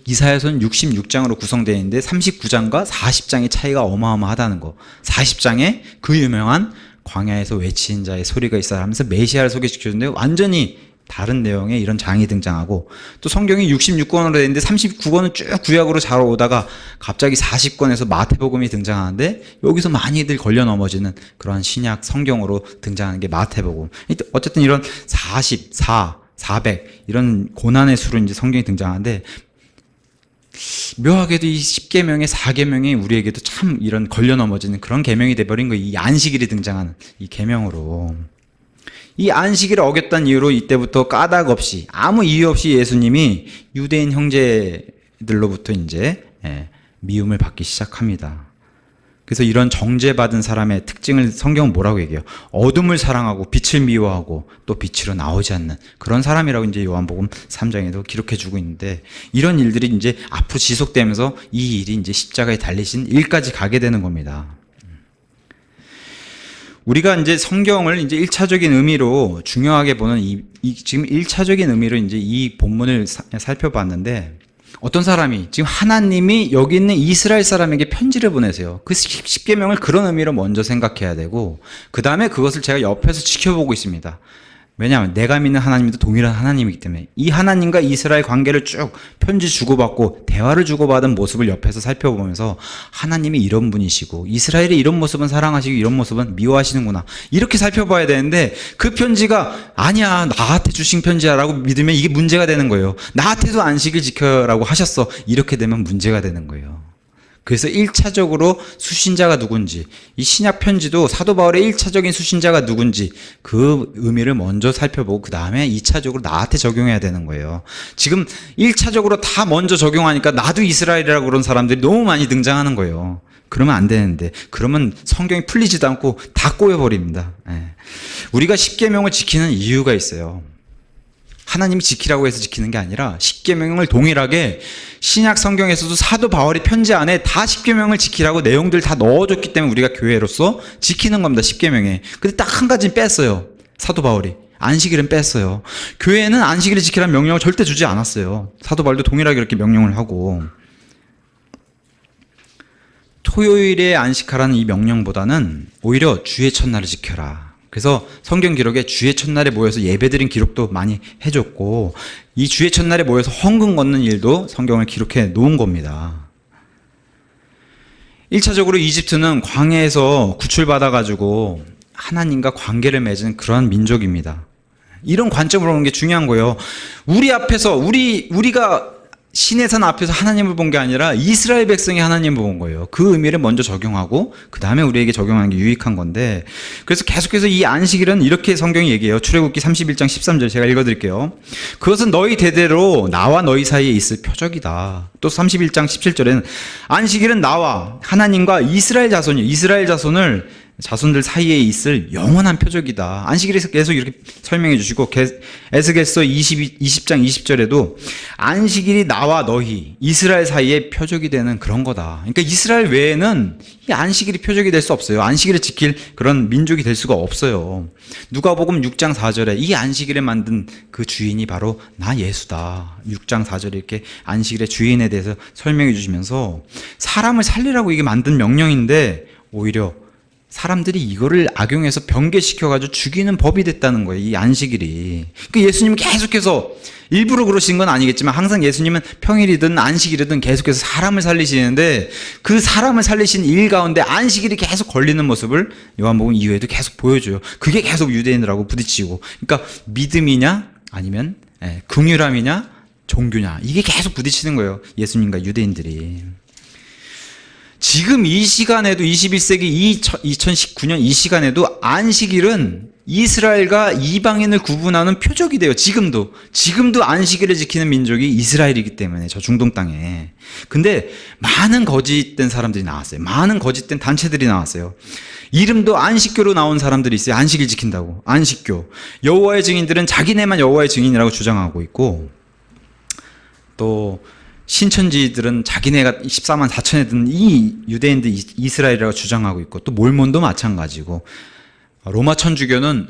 이사야서는 66장으로 구성되어 있는데 39장과 40장의 차이가 어마어마하다는 거. 40장에 그 유명한 광야에서 외치는 자의 소리가 있어야 하면서 메시아를 소개시켜주는데 완전히 다른 내용의 이런 장이 등장하고, 또 성경이 66권으로 되어 있는데 39권은 쭉 구약으로 잘 오다가 갑자기 40권에서 마태복음이 등장하는데, 여기서 많이들 걸려 넘어지는 그러한 신약 성경으로 등장하는 게 마태복음. 어쨌든 이런 44, 400 이런 고난의 수로 이제 성경이 등장하는데, 묘하게도 이 10계명의 4계명이 우리에게도 참 이런 걸려 넘어지는 그런 계명이 돼버린 거예요. 이 안식일이 등장하는 이 계명으로. 이 안식일을 어겼다는 이유로 이때부터 까닭 없이, 아무 이유 없이 예수님이 유대인 형제들로부터 이제 미움을 받기 시작합니다. 그래서 이런 정죄받은 사람의 특징을 성경은 뭐라고 얘기해요? 어둠을 사랑하고 빛을 미워하고 또 빛으로 나오지 않는 그런 사람이라고 이제 요한복음 3장에도 기록해 주고 있는데, 이런 일들이 이제 앞으로 지속되면서 이 일이 이제 십자가에 달리신 일까지 가게 되는 겁니다. 우리가 이제 성경을 이제 1차적인 의미로 중요하게 보는 지금 1차적인 의미로 이제 이 본문을 살펴봤는데, 어떤 사람이 지금 하나님이 여기 있는 이스라엘 사람에게 편지를 보내세요. 그 10계명을 그런 의미로 먼저 생각해야 되고, 그 다음에 그것을 제가 옆에서 지켜보고 있습니다. 왜냐하면 내가 믿는 하나님도 동일한 하나님이기 때문에 이 하나님과 이스라엘 관계를 쭉 편지 주고받고 대화를 주고받은 모습을 옆에서 살펴보면서, 하나님이 이런 분이시고 이스라엘의 이런 모습은 사랑하시고 이런 모습은 미워하시는구나, 이렇게 살펴봐야 되는데, 그 편지가 아니야 나한테 주신 편지야라고 믿으면 이게 문제가 되는 거예요. 나한테도 안식일 지켜라고 하셨어, 이렇게 되면 문제가 되는 거예요. 그래서 1차적으로 수신자가 누군지, 이 신약 편지도 사도 바울의 1차적인 수신자가 누군지 그 의미를 먼저 살펴보고 그 다음에 2차적으로 나한테 적용해야 되는 거예요. 지금 1차적으로 다 먼저 적용하니까 나도 이스라엘이라고 그런 사람들이 너무 많이 등장하는 거예요. 그러면 안 되는데, 그러면 성경이 풀리지도 않고 다 꼬여버립니다. 우리가 10계명을 지키는 이유가 있어요. 하나님이 지키라고 해서 지키는 게 아니라 10계명을 동일하게 신약 성경에서도 사도 바울이 편지 안에 다 10계명을 지키라고 내용들 다 넣어줬기 때문에 우리가 교회로서 지키는 겁니다. 10계명에. 근데 딱 한 가지는 뺐어요. 사도 바울이. 안식일은 뺐어요. 교회는 안식일을 지키라는 명령을 절대 주지 않았어요. 사도 바울도 동일하게 이렇게 명령을 하고, 토요일에 안식하라는 이 명령보다는 오히려 주의 첫날을 지켜라. 그래서 성경 기록에 주의 첫날에 모여서 예배드린 기록도 많이 해줬고, 이 주의 첫날에 모여서 헌금 걷는 일도 성경을 기록해 놓은 겁니다. 1차적으로 이집트는 광야에서 구출받아가지고 하나님과 관계를 맺은 그러한 민족입니다. 이런 관점으로 보는 게 중요한 거예요. 우리 앞에서, 우리가 신의 산 앞에서 하나님을 본 게 아니라 이스라엘 백성이 하나님을 본 거예요. 그 의미를 먼저 적용하고 그 다음에 우리에게 적용하는 게 유익한 건데, 그래서 계속해서 이 안식일은 이렇게 성경이 얘기해요. 출애굽기 31장 13절 제가 읽어드릴게요. 그것은 너희 대대로 나와 너희 사이에 있을 표적이다. 또 31장 17절에는 안식일은 나와 하나님과 이스라엘 자손들 사이에 있을 영원한 표적이다. 안식일에서 계속 이렇게 설명해 주시고, 에스겔서 20장 20절에도 안식일이 나와 너희 이스라엘 사이에 표적이 되는 그런 거다. 그러니까 이스라엘 외에는 이 안식일이 표적이 될 수 없어요. 안식일을 지킬 그런 민족이 될 수가 없어요. 누가복음 6장 4절에 이 안식일을 만든 그 주인이 바로 나 예수다. 6장 4절에 이렇게 안식일의 주인에 대해서 설명해 주시면서, 사람을 살리라고 이게 만든 명령인데 오히려 사람들이 이거를 악용해서 변개시켜가지고 죽이는 법이 됐다는 거예요, 이 안식일이. 그 예수님은 계속해서, 일부러 그러신 건 아니겠지만 항상 예수님은 평일이든 안식일이든 계속해서 사람을 살리시는데, 그 사람을 살리신 일 가운데 안식일이 계속 걸리는 모습을 요한복음 이후에도 계속 보여줘요. 그게 계속 유대인들하고 부딪히고, 그러니까 믿음이냐 아니면 긍휼함이냐 종교냐, 이게 계속 부딪히는 거예요, 예수님과 유대인들이. 지금 이 시간에도 21세기 2019년 이 시간에도 안식일은 이스라엘과 이방인을 구분하는 표적이 돼요. 지금도 안식일을 지키는 민족이 이스라엘이기 때문에, 저 중동 땅에. 근데 많은 거짓된 사람들이 나왔어요. 많은 거짓된 단체들이 나왔어요. 이름도 안식교로 나온 사람들이 있어요. 안식일 지킨다고. 안식교. 여호와의 증인들은 자기네만 여호와의 증인이라고 주장하고 있고, 또 신천지들은 자기네가 14만 4천에 드는 이 유대인들 이스라엘이라고 주장하고 있고, 또 몰몬도 마찬가지고, 로마 천주교는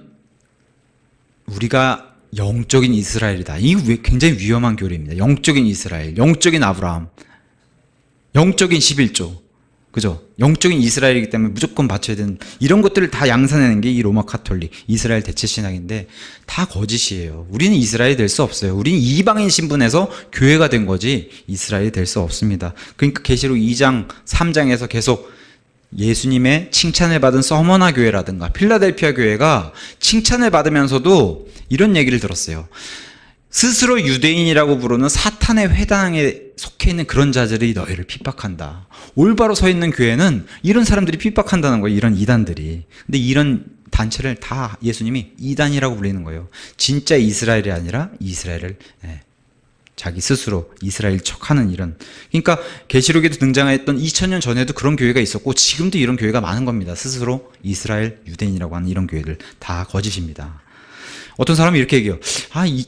우리가 영적인 이스라엘이다. 이게 굉장히 위험한 교리입니다. 영적인 이스라엘, 영적인 아브라함, 영적인 11조. 그죠? 영적인 이스라엘이기 때문에 무조건 바쳐야 되는 이런 것들을 다 양산하는 게 이 로마 카톨릭, 이스라엘 대체 신학인데 다 거짓이에요. 우리는 이스라엘이 될 수 없어요. 우리는 이방인 신분에서 교회가 된 거지 이스라엘이 될 수 없습니다. 그러니까 계시록 2장, 3장에서 계속 예수님의 칭찬을 받은 서머나 교회라든가 필라델피아 교회가 칭찬을 받으면서도 이런 얘기를 들었어요. 스스로 유대인이라고 부르는 사탄의 회당에 속해 있는 그런 자들이 너희를 핍박한다. 올바로 서 있는 교회는 이런 사람들이 핍박한다는 거예요. 이런 이단들이. 근데 이런 단체를 다 예수님이 이단이라고 불리는 거예요. 진짜 이스라엘이 아니라 이스라엘을 자기 스스로 이스라엘 척하는 이런. 그러니까 계시록에도 등장했던 2000년 전에도 그런 교회가 있었고 지금도 이런 교회가 많은 겁니다. 스스로 이스라엘 유대인이라고 하는 이런 교회들 다 거짓입니다. 어떤 사람이 이렇게 얘기해요.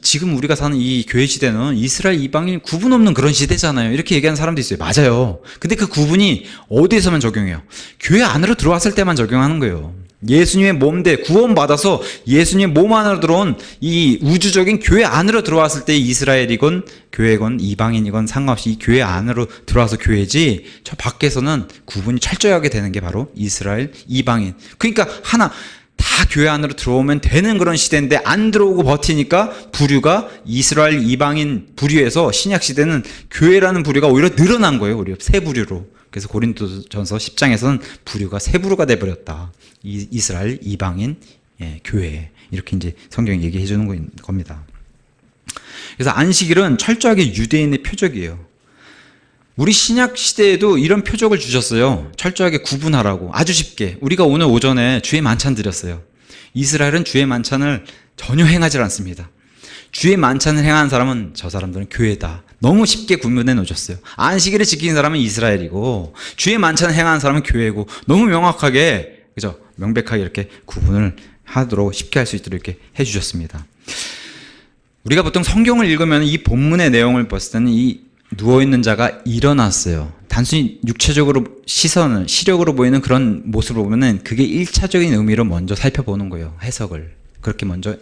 지금 우리가 사는 이 교회 시대는 이스라엘 이방인 구분 없는 그런 시대잖아요. 이렇게 얘기하는 사람도 있어요. 맞아요. 근데 그 구분이 어디에서만 적용해요? 교회 안으로 들어왔을 때만 적용하는 거예요. 예수님의 몸대 구원받아서 예수님의 몸 안으로 들어온 이 우주적인 교회 안으로 들어왔을 때 이스라엘이건 교회건 이방인이건 상관없이 이 교회 안으로 들어와서 교회지, 저 밖에서는 구분이 철저하게 되는 게 바로 이스라엘 이방인. 그러니까 다 교회 안으로 들어오면 되는 그런 시대인데 안 들어오고 버티니까 부류가 이스라엘 이방인 부류에서 신약 시대는 교회라는 부류가 오히려 늘어난 거예요. 오히려 세 부류로. 그래서 고린도전서 10장에서는 부류가 세 부류가 돼버렸다. 이스라엘 이방인 교회, 이렇게 이제 성경이 얘기해 주는 겁니다. 그래서 안식일은 철저하게 유대인의 표적이에요. 우리 신약 시대에도 이런 표적을 주셨어요. 철저하게 구분하라고. 아주 쉽게. 우리가 오늘 오전에 주의 만찬 드렸어요. 이스라엘은 주의 만찬을 전혀 행하지 않습니다. 주의 만찬을 행하는 사람은 저 사람들은 교회다. 너무 쉽게 구분해 놓으셨어요. 안식일을 지키는 사람은 이스라엘이고 주의 만찬을 행하는 사람은 교회고, 너무 명확하게, 그죠? 명백하게 이렇게 구분을 하도록 쉽게 할 수 있도록 이렇게 해 주셨습니다. 우리가 보통 성경을 읽으면 이 본문의 내용을 봤을 때는 이 누워있는 자가 일어났어요. 단순히 육체적으로 시력으로 보이는 그런 모습을 보면은 그게 1차적인 의미로 먼저 살펴보는 거예요. 해석을. 그렇게 먼저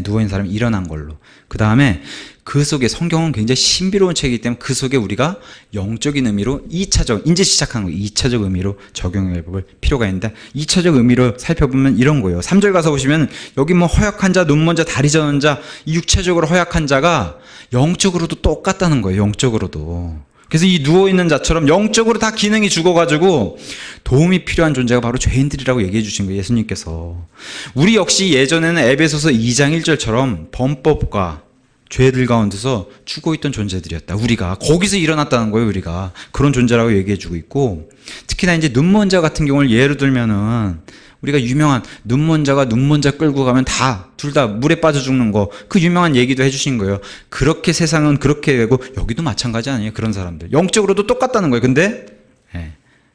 누워있는 사람이 일어난 걸로. 그 다음에 그 속에, 성경은 굉장히 신비로운 책이기 때문에 그 속에 우리가 영적인 의미로 2차적, 이제 시작하는 거예요. 2차적 의미로 적용해 볼 필요가 있는데, 2차적 의미로 살펴보면 이런 거예요. 3절 가서 보시면 여기 뭐 허약한 자, 눈 먼 자, 다리 저는 자, 육체적으로 허약한 자가 영적으로도 똑같다는 거예요. 영적으로도. 그래서 이 누워있는 자처럼 영적으로 다 기능이 죽어가지고 도움이 필요한 존재가 바로 죄인들이라고 얘기해 주신 거예요. 예수님께서. 우리 역시 예전에는 에베소서 2장 1절처럼 범법과 죄들 가운데서 죽어있던 존재들이었다. 우리가 거기서 일어났다는 거예요. 우리가 그런 존재라고 얘기해 주고 있고, 특히나 이제 눈먼 자 같은 경우를 예로 들면은 우리가 유명한 눈먼 자가 눈먼 자 끌고 가면 둘 다 물에 빠져 죽는 거, 그 유명한 얘기도 해주신 거예요. 그렇게 세상은 그렇게 되고 여기도 마찬가지 아니에요. 그런 사람들 영적으로도 똑같다는 거예요. 근데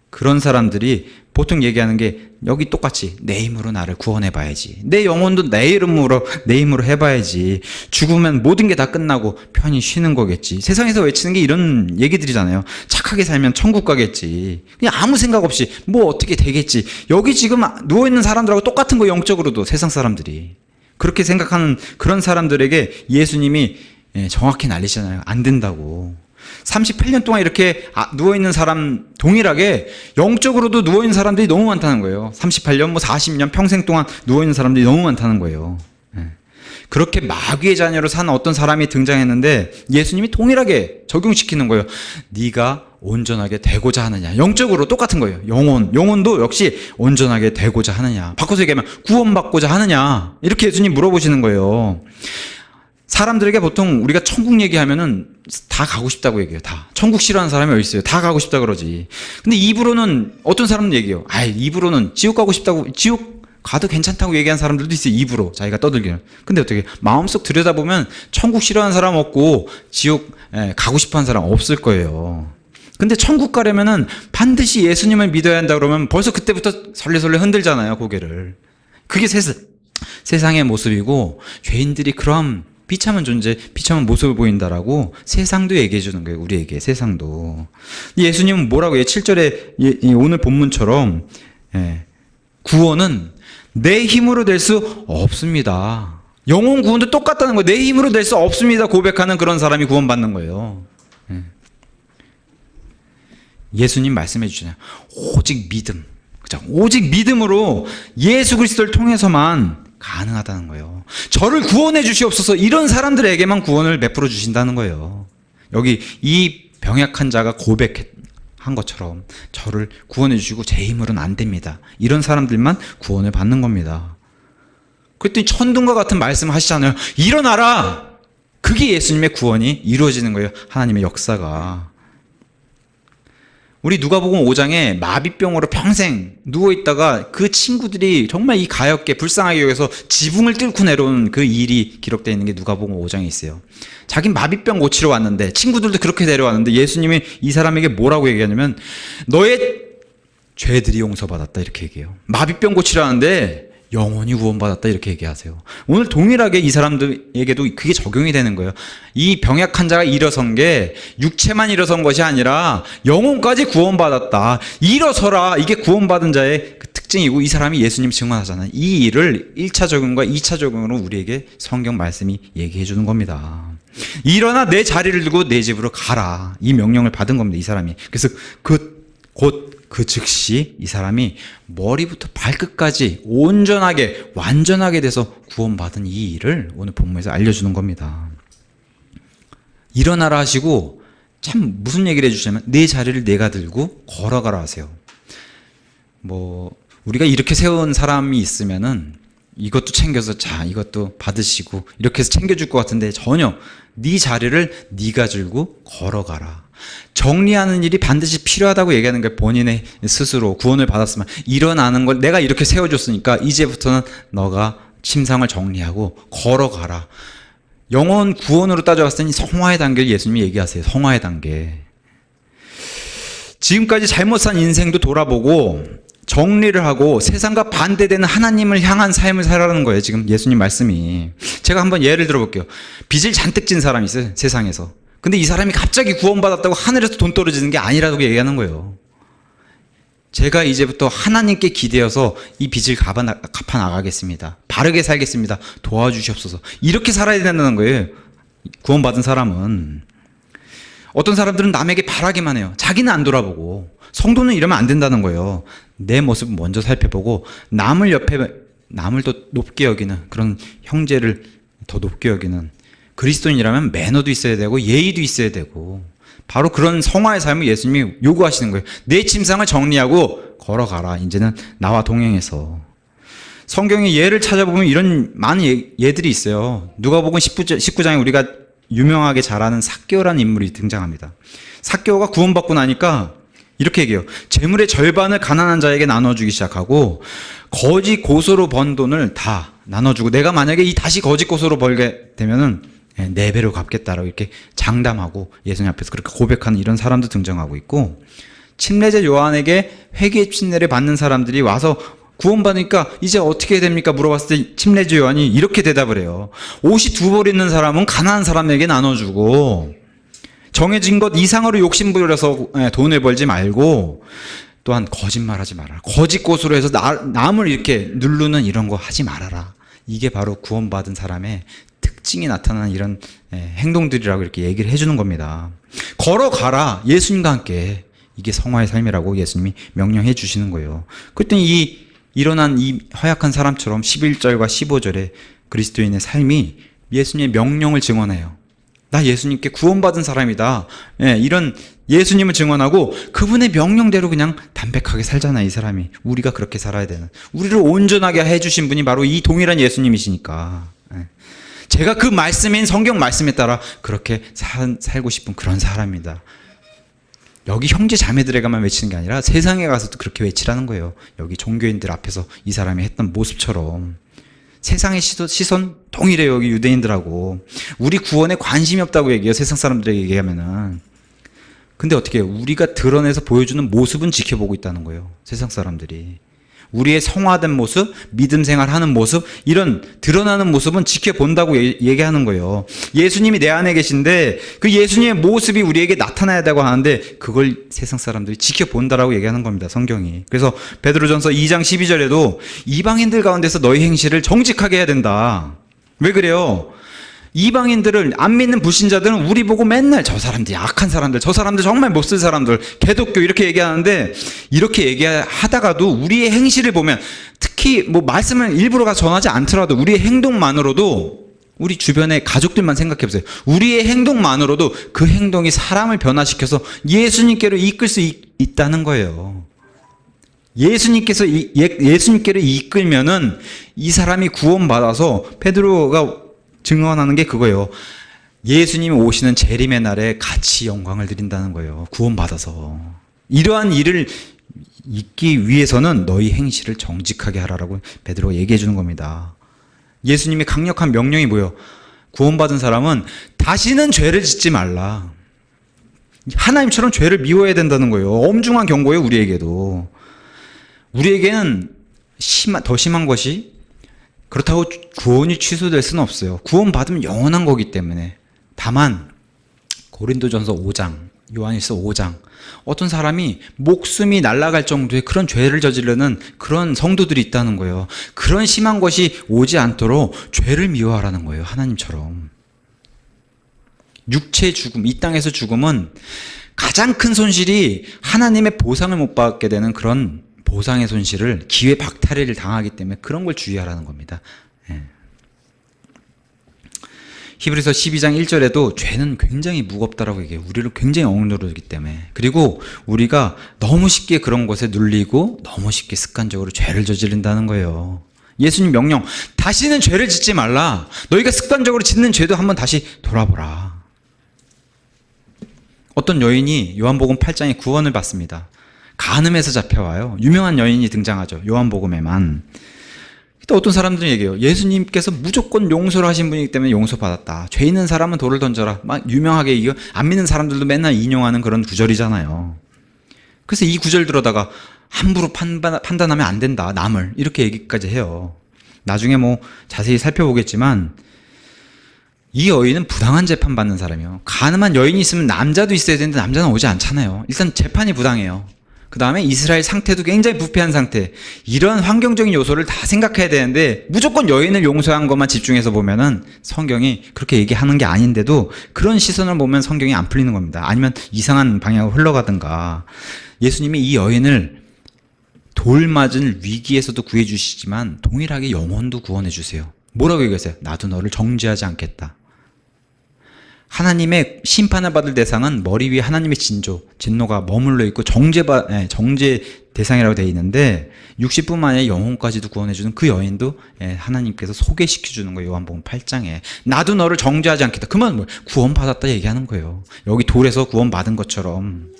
그런 사람들이 보통 얘기하는 게 여기 똑같이 내 힘으로 나를 구원해 봐야지, 내 영혼도 내 힘으로 해봐야지, 죽으면 모든 게 다 끝나고 편히 쉬는 거겠지. 세상에서 외치는 게 이런 얘기들이잖아요. 착하게 살면 천국 가겠지, 그냥 아무 생각 없이 뭐 어떻게 되겠지. 여기 지금 누워있는 사람들하고 똑같은 거, 영적으로도 세상 사람들이 그렇게 생각하는 그런 사람들에게 예수님이 정확히 날리시잖아요. 안 된다고. 38년 동안 이렇게 누워있는 사람 동일하게 영적으로도 누워있는 사람들이 너무 많다는 거예요. 38년, 40년, 평생 동안 누워있는 사람들이 너무 많다는 거예요. 그렇게 마귀의 자녀로 사는 어떤 사람이 등장했는데 예수님이 동일하게 적용시키는 거예요. 네가 온전하게 되고자 하느냐. 영적으로 똑같은 거예요. 영혼도 역시 온전하게 되고자 하느냐. 바꿔서 얘기하면 구원받고자 하느냐. 이렇게 예수님 물어보시는 거예요. 사람들에게 보통 우리가 천국 얘기하면은 다 가고 싶다고 얘기해요. 다. 천국 싫어하는 사람이 어디 있어요? 다 가고 싶다 그러지. 근데 입으로는 어떤 사람은 얘기해요. 입으로는 지옥 가고 싶다고, 지옥 가도 괜찮다고 얘기하는 사람들도 있어요. 입으로 자기가 떠들기는. 근데 어떻게 마음속 들여다보면 천국 싫어하는 사람 없고 지옥 가고 싶어하는 사람 없을 거예요. 근데 천국 가려면은 반드시 예수님을 믿어야 한다 그러면 벌써 그때부터 설레설레 흔들잖아요, 고개를. 그게 세상의 모습이고, 죄인들이 그럼 비참한 존재, 비참한 모습을 보인다라고 세상도 얘기해 주는 거예요. 우리에게 세상도. 예수님은 뭐라고 해요? 7절에 오늘 본문처럼 구원은 내 힘으로 될 수 없습니다. 영혼 구원도 똑같다는 거예요. 내 힘으로 될 수 없습니다 고백하는 그런 사람이 구원받는 거예요. 예수님 말씀해 주잖아요. 오직 믿음. 그죠? 오직 믿음으로 예수 그리스도를 통해서만 가능하다는 거예요. 저를 구원해 주시옵소서, 이런 사람들에게만 구원을 베풀어 주신다는 거예요. 여기 이 병약한 자가 고백한 것처럼 저를 구원해 주시고 제 힘으로는 안 됩니다, 이런 사람들만 구원을 받는 겁니다. 그랬더니 천둥과 같은 말씀을 하시잖아요. 일어나라! 그게 예수님의 구원이 이루어지는 거예요. 하나님의 역사가. 우리 누가복음 5장에 마비병으로 평생 누워있다가 그 친구들이 정말 이 가엾게 불쌍하게 여겨서 지붕을 뚫고 내려온 그 일이 기록되어 있는 게 누가복음 5장에 있어요. 자긴 마비병 고치러 왔는데, 친구들도 그렇게 내려왔는데 예수님이 이 사람에게 뭐라고 얘기하냐면 너의 죄들이 용서받았다, 이렇게 얘기해요. 마비병 고치러 왔는데 영원히 구원받았다, 이렇게 얘기하세요. 오늘 동일하게 이 사람들에게도 그게 적용이 되는 거예요. 이 병약한 자가 일어선 게 육체만 일어선 것이 아니라 영혼까지 구원받았다, 일어서라, 이게 구원받은 자의 그 특징이고, 이 사람이 예수님 증언하잖아요. 이 일을 1차 적용과 2차 적용으로 우리에게 성경 말씀이 얘기해 주는 겁니다. 일어나 내 자리를 두고 내 집으로 가라, 이 명령을 받은 겁니다, 이 사람이. 그래서 그 즉시 이 사람이 머리부터 발끝까지 온전하게 완전하게 돼서 구원받은 이 일을 오늘 본문에서 알려주는 겁니다. 일어나라 하시고 참 무슨 얘기를 해주시냐면 내 자리를 내가 들고 걸어가라 하세요. 우리가 이렇게 세운 사람이 있으면은 이것도 챙겨서 자 이것도 받으시고 이렇게 해서 챙겨줄 것 같은데, 전혀 네 자리를 네가 들고 걸어가라. 정리하는 일이 반드시 필요하다고 얘기하는 거예요. 본인의 스스로 구원을 받았으면 일어나는 걸 내가 이렇게 세워줬으니까 이제부터는 너가 침상을 정리하고 걸어가라. 영혼 구원으로 따져봤을 때 성화의 단계를 예수님이 얘기하세요. 성화의 단계. 지금까지 잘못 산 인생도 돌아보고 정리를 하고 세상과 반대되는 하나님을 향한 삶을 살아라는 거예요. 지금 예수님 말씀이. 제가 한번 예를 들어볼게요. 빚을 잔뜩 진 사람이 있어요, 세상에서. 근데 이 사람이 갑자기 구원받았다고 하늘에서 돈 떨어지는 게 아니라고 얘기하는 거예요. 제가 이제부터 하나님께 기대어서 이 빚을 갚아 나가겠습니다. 바르게 살겠습니다. 도와주시옵소서. 이렇게 살아야 된다는 거예요. 구원받은 사람은. 어떤 사람들은 남에게 바라기만 해요. 자기는 안 돌아보고. 성도는 이러면 안 된다는 거예요. 내 모습을 먼저 살펴보고 남을 더 높게 여기는, 그런 형제를 더 높게 여기는, 그리스도인이라면 매너도 있어야 되고 예의도 있어야 되고, 바로 그런 성화의 삶을 예수님이 요구하시는 거예요. 내 침상을 정리하고 걸어가라. 이제는 나와 동행해서. 성경의 예를 찾아보면 이런 많은 예들이 있어요. 누가복음 19장에 우리가 유명하게 잘 아는 삭개오라는 인물이 등장합니다. 삭개오가 구원받고 나니까 이렇게 얘기해요. 재물의 절반을 가난한 자에게 나눠주기 시작하고 거짓 고소로 번 돈을 다 나눠주고, 내가 만약에 다시 거짓 고소로 벌게 되면은 4배로 갚겠다라고 이렇게 장담하고 예수님 앞에서 그렇게 고백하는 이런 사람도 등장하고 있고, 침례자 요한에게 회개 침례를 받는 사람들이 와서 구원받으니까 이제 어떻게 해야 됩니까? 물어봤을 때 침례자 요한이 이렇게 대답을 해요. 옷이 2벌 있는 사람은 가난한 사람에게 나눠주고, 정해진 것 이상으로 욕심부려서 돈을 벌지 말고, 또한 거짓말하지 말아라. 거짓 고소로 해서 남을 이렇게 누르는 이런 거 하지 말아라. 이게 바로 구원받은 사람의 특징이 나타나는 이런 행동들이라고 이렇게 얘기를 해주는 겁니다. 걸어가라. 예수님과 함께. 이게 성화의 삶이라고 예수님이 명령해 주시는 거예요. 그랬더니 일어난 이 허약한 사람처럼 11절과 15절에 그리스도인의 삶이 예수님의 명령을 증언해요. 나 예수님께 구원받은 사람이다. 이런 예수님을 증언하고 그분의 명령대로 그냥 담백하게 살잖아요, 이 사람이. 우리가 그렇게 살아야 되는. 우리를 온전하게 해주신 분이 바로 이 동일한 예수님이시니까. 제가 그 말씀인 성경 말씀에 따라 그렇게 살고 싶은 그런 사람입니다. 여기 형제 자매들에게만 외치는 게 아니라 세상에 가서도 그렇게 외치라는 거예요. 여기 종교인들 앞에서 이 사람이 했던 모습처럼. 세상의 시선 동일해요, 여기 유대인들하고. 우리 구원에 관심이 없다고 얘기해요, 세상 사람들에게 얘기하면은. 근데 어떻게 해요? 우리가 드러내서 보여주는 모습은 지켜보고 있다는 거예요, 세상 사람들이. 우리의 성화된 모습, 믿음 생활하는 모습, 이런 드러나는 모습은 지켜본다고 얘기하는 거예요. 예수님이 내 안에 계신데 그 예수님의 모습이 우리에게 나타나야 되고 하는데 그걸 세상 사람들이 지켜본다라고 얘기하는 겁니다, 성경이. 그래서 베드로전서 2장 12절에도 이방인들 가운데서 너희 행실을 정직하게 해야 된다. 왜 그래요? 이방인들을, 안 믿는 불신자들은 우리 보고 맨날 저 사람들이 악한 사람들, 저 사람들 정말 못 쓸 사람들, 개독교 이렇게 얘기하는데, 이렇게 얘기하다가도 우리의 행실을 보면, 특히 뭐 말씀을 일부러 가서 전하지 않더라도 우리의 행동만으로도, 우리 주변의 가족들만 생각해 보세요. 우리의 행동만으로도 그 행동이 사람을 변화시켜서 예수님께로 이끌 수 있다는 거예요. 예수님께로 이끌면은 이 사람이 구원받아서, 베드로가 증언하는 게 그거예요. 예수님이 오시는 재림의 날에 같이 영광을 드린다는 거예요. 구원받아서. 이러한 일을 있기 위해서는 너희 행실을 정직하게 하라라고 베드로가 얘기해 주는 겁니다. 예수님의 강력한 명령이 뭐예요? 구원받은 사람은 다시는 죄를 짓지 말라. 하나님처럼 죄를 미워해야 된다는 거예요. 엄중한 경고예요, 우리에게도. 우리에게는 더 심한 것이, 그렇다고 구원이 취소될 수는 없어요. 구원받으면 영원한 거기 때문에. 다만 고린도전서 5장, 요한일서 5장, 어떤 사람이 목숨이 날아갈 정도의 그런 죄를 저지르는 그런 성도들이 있다는 거예요. 그런 심한 것이 오지 않도록 죄를 미워하라는 거예요, 하나님처럼. 육체의 죽음, 이 땅에서 죽음은 가장 큰 손실이 하나님의 보상을 못 받게 되는 그런 보상의 손실을, 기회 박탈을 당하기 때문에 그런 걸 주의하라는 겁니다. 예. 히브리서 12장 1절에도 죄는 굉장히 무겁다라고 얘기해요. 우리를 굉장히 억누르기 때문에. 그리고 우리가 너무 쉽게 그런 것에 눌리고 너무 쉽게 습관적으로 죄를 저지른다는 거예요. 예수님 명령, 다시는 죄를 짓지 말라. 너희가 습관적으로 짓는 죄도 한번 다시 돌아보라. 어떤 여인이 요한복음 8장에 구원을 받습니다. 간음에서 잡혀와요. 유명한 여인이 등장하죠, 요한복음에만. 또 어떤 사람들은 얘기해요. 예수님께서 무조건 용서를 하신 분이기 때문에 용서받았다. 죄 있는 사람은 돌을 던져라. 막 유명하게, 이거 안 믿는 사람들도 맨날 인용하는 그런 구절이잖아요. 그래서 이 구절 들어다가 함부로 판단하면 안 된다, 남을. 이렇게 얘기까지 해요. 나중에 뭐 자세히 살펴보겠지만, 이 여인은 부당한 재판 받는 사람이에요. 가늠한 여인이 있으면 남자도 있어야 되는데 남자는 오지 않잖아요. 일단 재판이 부당해요. 그 다음에 이스라엘 상태도 굉장히 부패한 상태. 이런 환경적인 요소를 다 생각해야 되는데, 무조건 여인을 용서한 것만 집중해서 보면은 성경이 그렇게 얘기하는 게 아닌데도 그런 시선을 보면 성경이 안 풀리는 겁니다. 아니면 이상한 방향으로 흘러가든가. 예수님이 이 여인을 돌 맞은 위기에서도 구해주시지만 동일하게 영혼도 구원해 주세요. 뭐라고 얘기하세요? 나도 너를 정죄하지 않겠다. 하나님의 심판을 받을 대상은 머리 위에 하나님의 진노가 머물러 있고 정죄 대상이라고 되어 있는데, 60뿐만 아니라 영혼까지도 구원해주는 그 여인도 하나님께서 소개시켜주는 거예요. 요한복음 8장에. 나도 너를 정죄하지 않겠다. 그만 뭐 구원받았다 얘기하는 거예요. 여기 돌에서 구원받은 것처럼.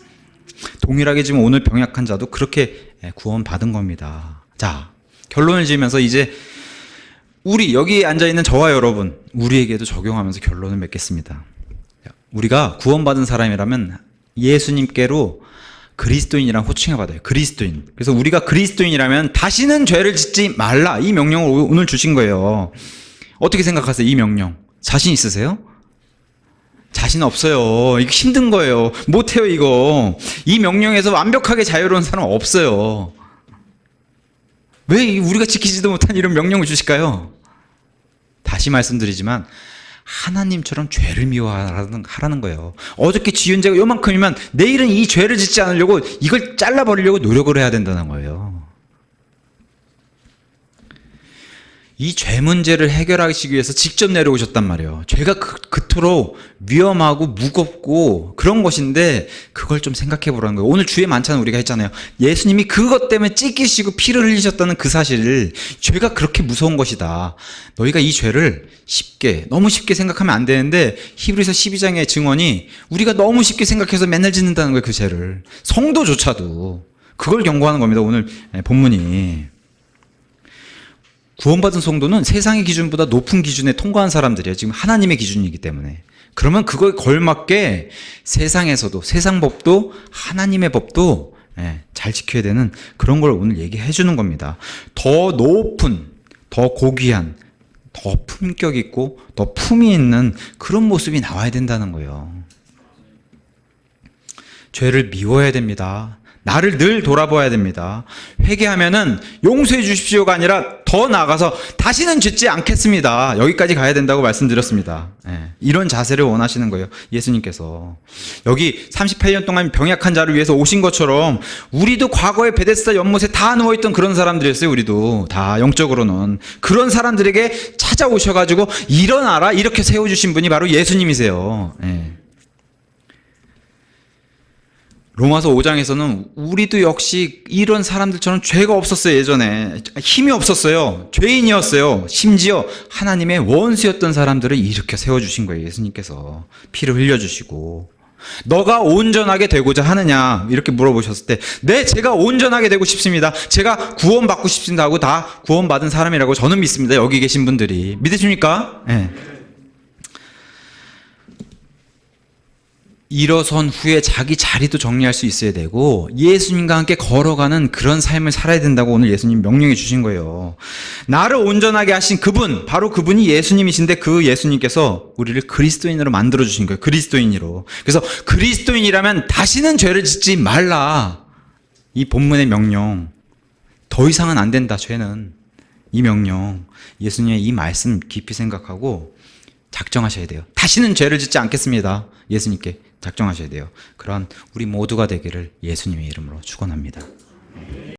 동일하게 지금 오늘 병약한 자도 그렇게 구원받은 겁니다. 자, 결론을 지으면서 이제 우리 여기 앉아있는 저와 여러분, 우리에게도 적용하면서 결론을 맺겠습니다. 우리가 구원받은 사람이라면 예수님께로 그리스도인이란 호칭을 받아요. 그리스도인. 그래서 우리가 그리스도인이라면 다시는 죄를 짓지 말라, 이 명령을 오늘 주신 거예요. 어떻게 생각하세요? 이 명령 자신 있으세요? 자신 없어요. 이거 힘든 거예요. 못해요, 이거. 이 명령에서 완벽하게 자유로운 사람 없어요. 왜 우리가 지키지도 못한 이런 명령을 주실까요? 다시 말씀드리지만 하나님처럼 죄를 미워하라는 거예요. 어저께 지은 죄가 요만큼이면 내일은 이 죄를 짓지 않으려고 이걸 잘라버리려고 노력을 해야 된다는 거예요. 이 죄 문제를 해결하시기 위해서 직접 내려오셨단 말이에요. 죄가 그토록 위험하고 무겁고 그런 것인데 그걸 좀 생각해 보라는 거예요. 오늘 주에 만찬 우리가 했잖아요. 예수님이 그것 때문에 찢기시고 피를 흘리셨다는 그 사실, 죄가 그렇게 무서운 것이다. 너희가 이 죄를 너무 쉽게 생각하면 안 되는데, 히브리서 12장의 증언이 우리가 너무 쉽게 생각해서 맨날 짓는다는 거예요. 그 죄를. 성도조차도. 그걸 경고하는 겁니다, 오늘 본문이. 구원받은 성도는 세상의 기준보다 높은 기준에 통과한 사람들이에요. 지금 하나님의 기준이기 때문에. 그러면 그거에 걸맞게 세상에서도, 세상 법도 하나님의 법도 잘 지켜야 되는 그런 걸 오늘 얘기해 주는 겁니다. 더 높은, 더 고귀한, 더 품격 있고 더 품이 있는 그런 모습이 나와야 된다는 거예요. 죄를 미워해야 됩니다. 나를 늘 돌아봐야 됩니다. 회개하면은 용서해 주십시오가 아니라 더 나아가서 다시는 짓지 않겠습니다. 여기까지 가야 된다고 말씀드렸습니다. 예, 이런 자세를 원하시는 거예요. 예수님께서. 여기 38년 동안 병약한 자를 위해서 오신 것처럼 우리도 과거에 베데스다 연못에 다 누워있던 그런 사람들이었어요. 우리도 다 영적으로는. 그런 사람들에게 찾아오셔가지고 일어나라 이렇게 세워주신 분이 바로 예수님이세요. 예. 로마서 5장에서는 우리도 역시 이런 사람들처럼 죄가 없었어요. 예전에 힘이 없었어요. 죄인이었어요. 심지어 하나님의 원수였던 사람들을 이렇게 세워주신 거예요. 예수님께서 피를 흘려주시고. 너가 온전하게 되고자 하느냐 이렇게 물어보셨을 때 네, 제가 온전하게 되고 싶습니다. 제가 구원받고 싶습니다 하고 다 구원받은 사람이라고 저는 믿습니다. 여기 계신 분들이 믿으십니까? 네. 일어선 후에 자기 자리도 정리할 수 있어야 되고 예수님과 함께 걸어가는 그런 삶을 살아야 된다고 오늘 예수님 명령해 주신 거예요. 나를 온전하게 하신 그분, 바로 그분이 예수님이신데 그 예수님께서 우리를 그리스도인으로 만들어 주신 거예요. 그리스도인으로. 그래서 그리스도인이라면 다시는 죄를 짓지 말라. 이 본문의 명령. 더 이상은 안 된다, 죄는. 이 명령. 예수님의 이 말씀 깊이 생각하고 작정하셔야 돼요. 다시는 죄를 짓지 않겠습니다. 예수님께 작정하셔야 돼요. 그런 우리 모두가 되기를 예수님의 이름으로 축원합니다.